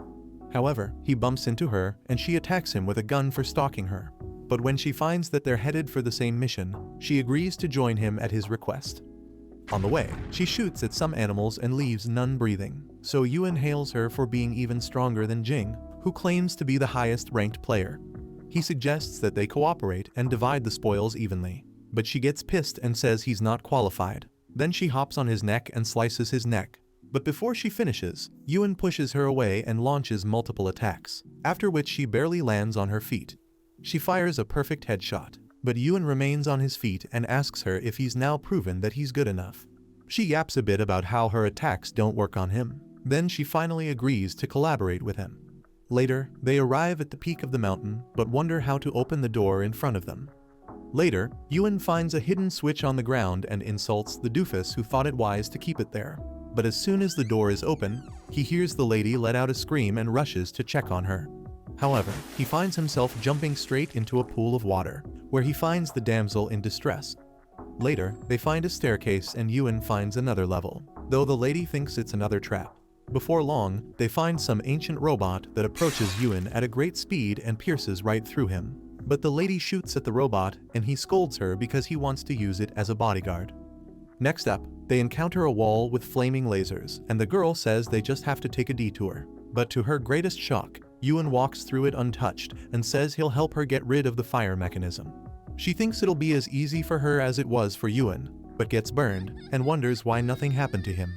However, he bumps into her, and she attacks him with a gun for stalking her. But when she finds that they're headed for the same mission, she agrees to join him at his request. On the way, she shoots at some animals and leaves none breathing, so Yuan hails her for being even stronger than Jing, who claims to be the highest-ranked player. He suggests that they cooperate and divide the spoils evenly. But she gets pissed and says he's not qualified. Then she hops on his neck and slices his neck. But before she finishes, Yuan pushes her away and launches multiple attacks, after which she barely lands on her feet. She fires a perfect headshot, but Yuan remains on his feet and asks her if he's now proven that he's good enough. She yaps a bit about how her attacks don't work on him. Then she finally agrees to collaborate with him. Later, they arrive at the peak of the mountain, but wonder how to open the door in front of them. Later, Yuan finds a hidden switch on the ground and insults the doofus who thought it wise to keep it there. But as soon as the door is open, he hears the lady let out a scream and rushes to check on her. However, he finds himself jumping straight into a pool of water, where he finds the damsel in distress. Later, they find a staircase and Yuan finds another level, though the lady thinks it's another trap. Before long, they find some ancient robot that approaches Yuan at a great speed and pierces right through him. But the lady shoots at the robot and he scolds her because he wants to use it as a bodyguard. Next up, they encounter a wall with flaming lasers, and the girl says they just have to take a detour. But to her greatest shock, Yuan walks through it untouched and says he'll help her get rid of the fire mechanism. She thinks it'll be as easy for her as it was for Yuan, but gets burned and wonders why nothing happened to him.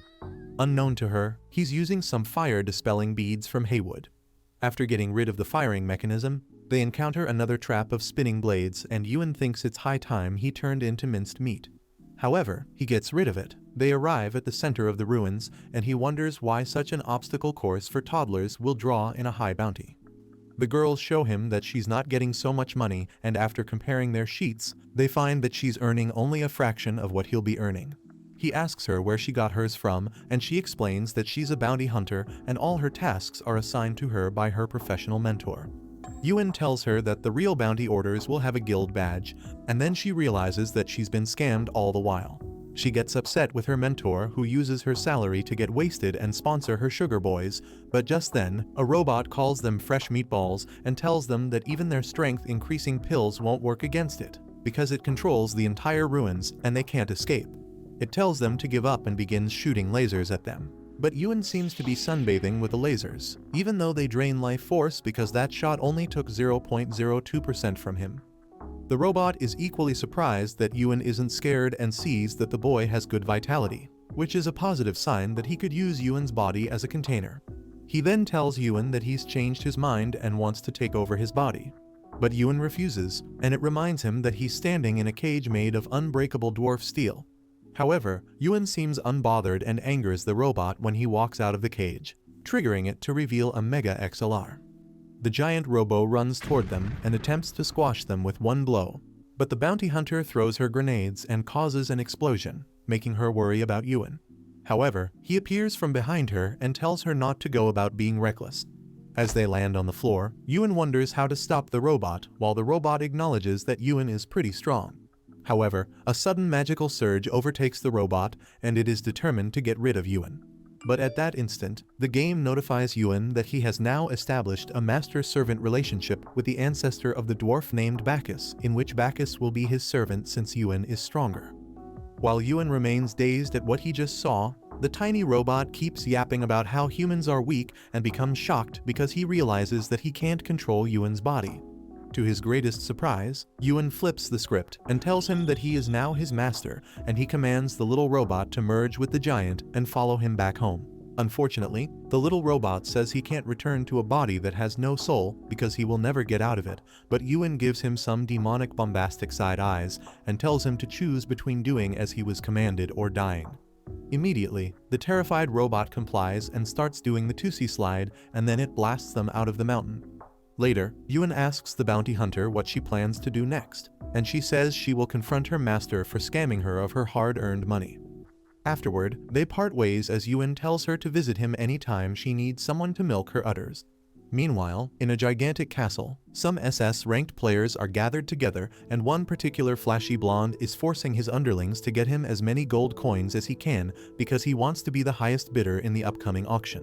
Unknown to her, he's using some fire-dispelling beads from Haywood. After getting rid of the firing mechanism, they encounter another trap of spinning blades and Yuan thinks it's high time he turned into minced meat. However, he gets rid of it. They arrive at the center of the ruins and he wonders why such an obstacle course for toddlers will draw in a high bounty. The girls show him that she's not getting so much money and after comparing their sheets, they find that she's earning only a fraction of what he'll be earning. He asks her where she got hers from, and she explains that she's a bounty hunter and all her tasks are assigned to her by her professional mentor. Yuan tells her that the real bounty orders will have a guild badge, and then she realizes that she's been scammed all the while. She gets upset with her mentor, who uses her salary to get wasted and sponsor her sugar boys, but just then, a robot calls them fresh meatballs and tells them that even their strength-increasing pills won't work against it, because it controls the entire ruins and they can't escape. It tells them to give up and begins shooting lasers at them. But Yuan seems to be sunbathing with the lasers, even though they drain life force because that shot only took 0.02% from him. The robot is equally surprised that Yuan isn't scared and sees that the boy has good vitality, which is a positive sign that he could use Yuan's body as a container. He then tells Yuan that he's changed his mind and wants to take over his body. But Yuan refuses, and it reminds him that he's standing in a cage made of unbreakable dwarf steel. However, Yuan seems unbothered and angers the robot when he walks out of the cage, triggering it to reveal a Mega XLR. The giant robo runs toward them and attempts to squash them with one blow, but the bounty hunter throws her grenades and causes an explosion, making her worry about Yuan. However, he appears from behind her and tells her not to go about being reckless. As they land on the floor, Yuan wonders how to stop the robot, while the robot acknowledges that Yuan is pretty strong. However, a sudden magical surge overtakes the robot, and it is determined to get rid of Yuan. But at that instant, the game notifies Yuan that he has now established a master-servant relationship with the ancestor of the dwarf named Bacchus, in which Bacchus will be his servant since Yuan is stronger. While Yuan remains dazed at what he just saw, the tiny robot keeps yapping about how humans are weak and becomes shocked because he realizes that he can't control Yuan's body. To his greatest surprise, Yuan flips the script and tells him that he is now his master, and he commands the little robot to merge with the giant and follow him back home. Unfortunately, the little robot says he can't return to a body that has no soul because he will never get out of it, but Yuan gives him some demonic bombastic side eyes and tells him to choose between doing as he was commanded or dying. Immediately, the terrified robot complies and starts doing the Tusi slide, and then it blasts them out of the mountain. Later, Yuan asks the bounty hunter what she plans to do next, and she says she will confront her master for scamming her of her hard-earned money. Afterward, they part ways as Yuan tells her to visit him anytime she needs someone to milk her udders. Meanwhile, in a gigantic castle, some SS-ranked players are gathered together, and one particular flashy blonde is forcing his underlings to get him as many gold coins as he can because he wants to be the highest bidder in the upcoming auction.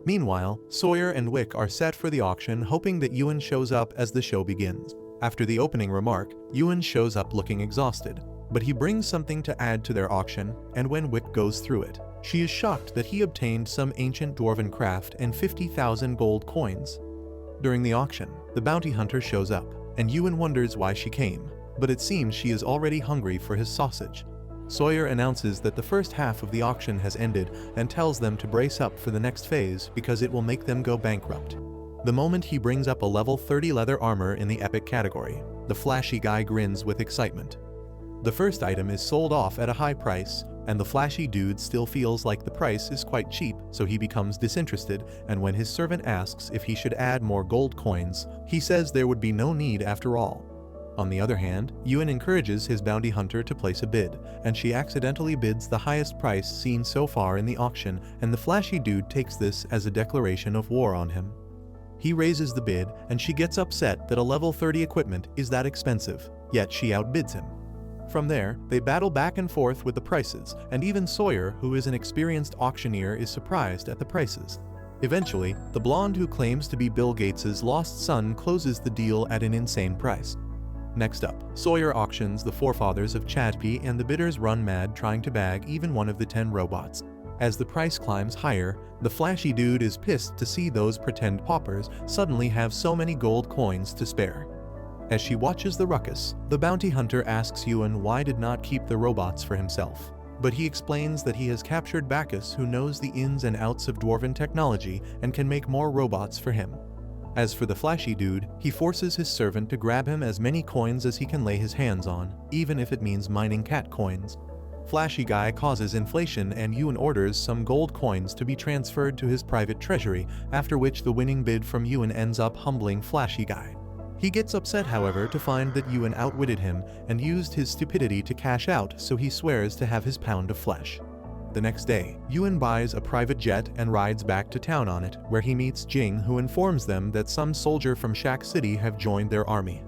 Meanwhile, Sawyer and Wick are set for the auction, hoping that Yuan shows up as the show begins. After the opening remark, Yuan shows up looking exhausted, but he brings something to add to their auction, and when Wick goes through it, she is shocked that he obtained some ancient Dwarven craft and 50,000 gold coins. During the auction, the bounty hunter shows up, and Yuan wonders why she came, but it seems she is already hungry for his sausage. Sawyer announces that the first half of the auction has ended and tells them to brace up for the next phase because it will make them go bankrupt. The moment he brings up a level 30 leather armor in the epic category, the flashy guy grins with excitement. The first item is sold off at a high price, and the flashy dude still feels like the price is quite cheap, so he becomes disinterested, and when his servant asks if he should add more gold coins, he says there would be no need after all. On the other hand, Yuan encourages his bounty hunter to place a bid, and she accidentally bids the highest price seen so far in the auction, and the flashy dude takes this as a declaration of war on him. He raises the bid, and she gets upset that a level 30 equipment is that expensive, yet she outbids him. From there, they battle back and forth with the prices, and even Sawyer, who is an experienced auctioneer, is surprised at the prices. Eventually, the blonde who claims to be Bill Gates's lost son closes the deal at an insane price. Next up, Sawyer auctions the forefathers of Chadpi, and the bidders run mad trying to bag even one of the 10 robots. As the price climbs higher, the flashy dude is pissed to see those pretend paupers suddenly have so many gold coins to spare. As she watches the ruckus, the bounty hunter asks Yuan why did not keep the robots for himself. But he explains that he has captured Bacchus, who knows the ins and outs of Dwarven technology and can make more robots for him. As for the flashy dude, he forces his servant to grab him as many coins as he can lay his hands on, even if it means mining cat coins. Flashy guy causes inflation, and Yuan orders some gold coins to be transferred to his private treasury, after which the winning bid from Yuan ends up humbling flashy guy. He gets upset, however, to find that Yuan outwitted him and used his stupidity to cash out, so he swears to have his pound of flesh. The next day, Yuan buys a private jet and rides back to town on it, where he meets Jing, who informs them that some soldier from Shak City have joined their army.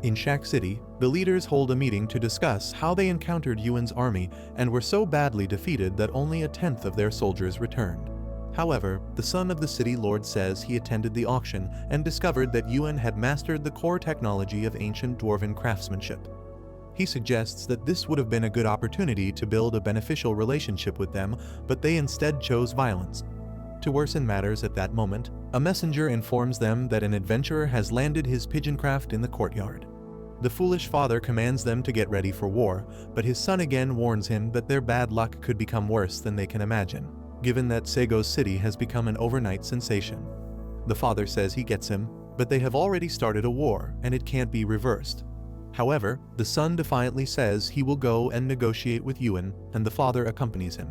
In Shak City, the leaders hold a meeting to discuss how they encountered Yuan's army and were so badly defeated that only a tenth of their soldiers returned. However, the son of the city lord says he attended the auction and discovered that Yuan had mastered the core technology of ancient Dwarven craftsmanship. He suggests that this would have been a good opportunity to build a beneficial relationship with them, but they instead chose violence. To worsen matters at that moment, a messenger informs them that an adventurer has landed his pigeoncraft in the courtyard. The foolish father commands them to get ready for war, but his son again warns him that their bad luck could become worse than they can imagine, given that Sagos City has become an overnight sensation. The father says he gets him, but they have already started a war, and it can't be reversed. However, the son defiantly says he will go and negotiate with Yuan, and the father accompanies him.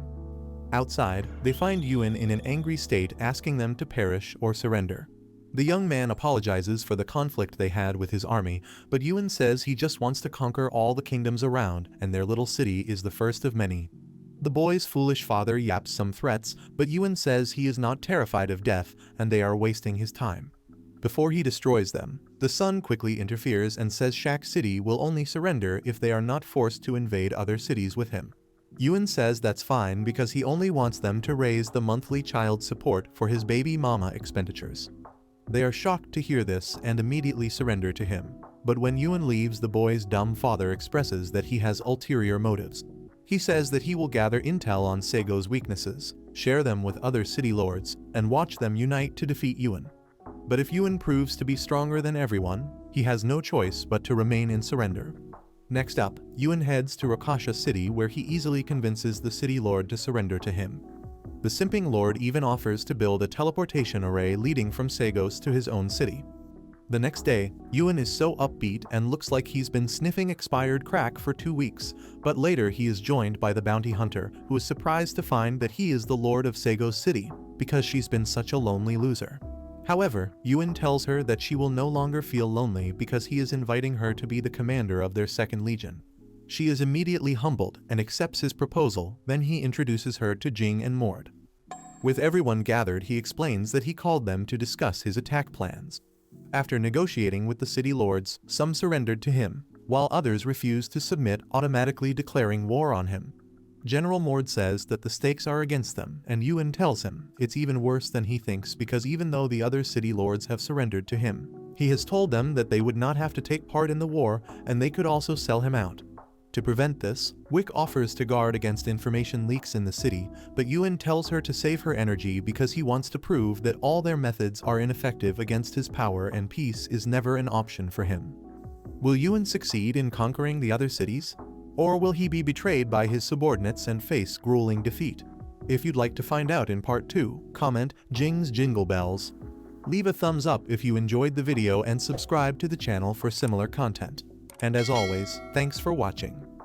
Outside, they find Yuan in an angry state, asking them to perish or surrender. The young man apologizes for the conflict they had with his army, but Yuan says he just wants to conquer all the kingdoms around, and their little city is the first of many. The boy's foolish father yaps some threats, but Yuan says he is not terrified of death and they are wasting his time. Before he destroys them, the son quickly interferes and says Shak City will only surrender if they are not forced to invade other cities with him. Yuan says that's fine because he only wants them to raise the monthly child support for his baby mama expenditures. They are shocked to hear this and immediately surrender to him. But when Yuan leaves, the boy's dumb father expresses that he has ulterior motives. He says that he will gather intel on Sagos' weaknesses, share them with other city lords, and watch them unite to defeat Yuan. But if Yuan proves to be stronger than everyone, he has no choice but to remain in surrender. Next up, Yuan heads to Rakasha City, where he easily convinces the city lord to surrender to him. The simping lord even offers to build a teleportation array leading from Sagos to his own city. The next day, Yuan is so upbeat and looks like he's been sniffing expired crack for 2 weeks, but later he is joined by the bounty hunter, who is surprised to find that he is the lord of Sagos City, because she's been such a lonely loser. However, Yuan tells her that she will no longer feel lonely because he is inviting her to be the commander of their second legion. She is immediately humbled and accepts his proposal, then he introduces her to Jing and Mord. With everyone gathered, he explains that he called them to discuss his attack plans. After negotiating with the city lords, some surrendered to him, while others refused to submit, automatically declaring war on him. General Mord says that the stakes are against them, and Yuan tells him it's even worse than he thinks because even though the other city lords have surrendered to him, he has told them that they would not have to take part in the war and they could also sell him out. To prevent this, Wick offers to guard against information leaks in the city, but Yuan tells her to save her energy because he wants to prove that all their methods are ineffective against his power and peace is never an option for him. Will Yuan succeed in conquering the other cities? Or will he be betrayed by his subordinates and face grueling defeat? If you'd like to find out in part 2, comment Jing's Jingle Bells. Leave a thumbs up if you enjoyed the video and subscribe to the channel for similar content. And as always, thanks for watching.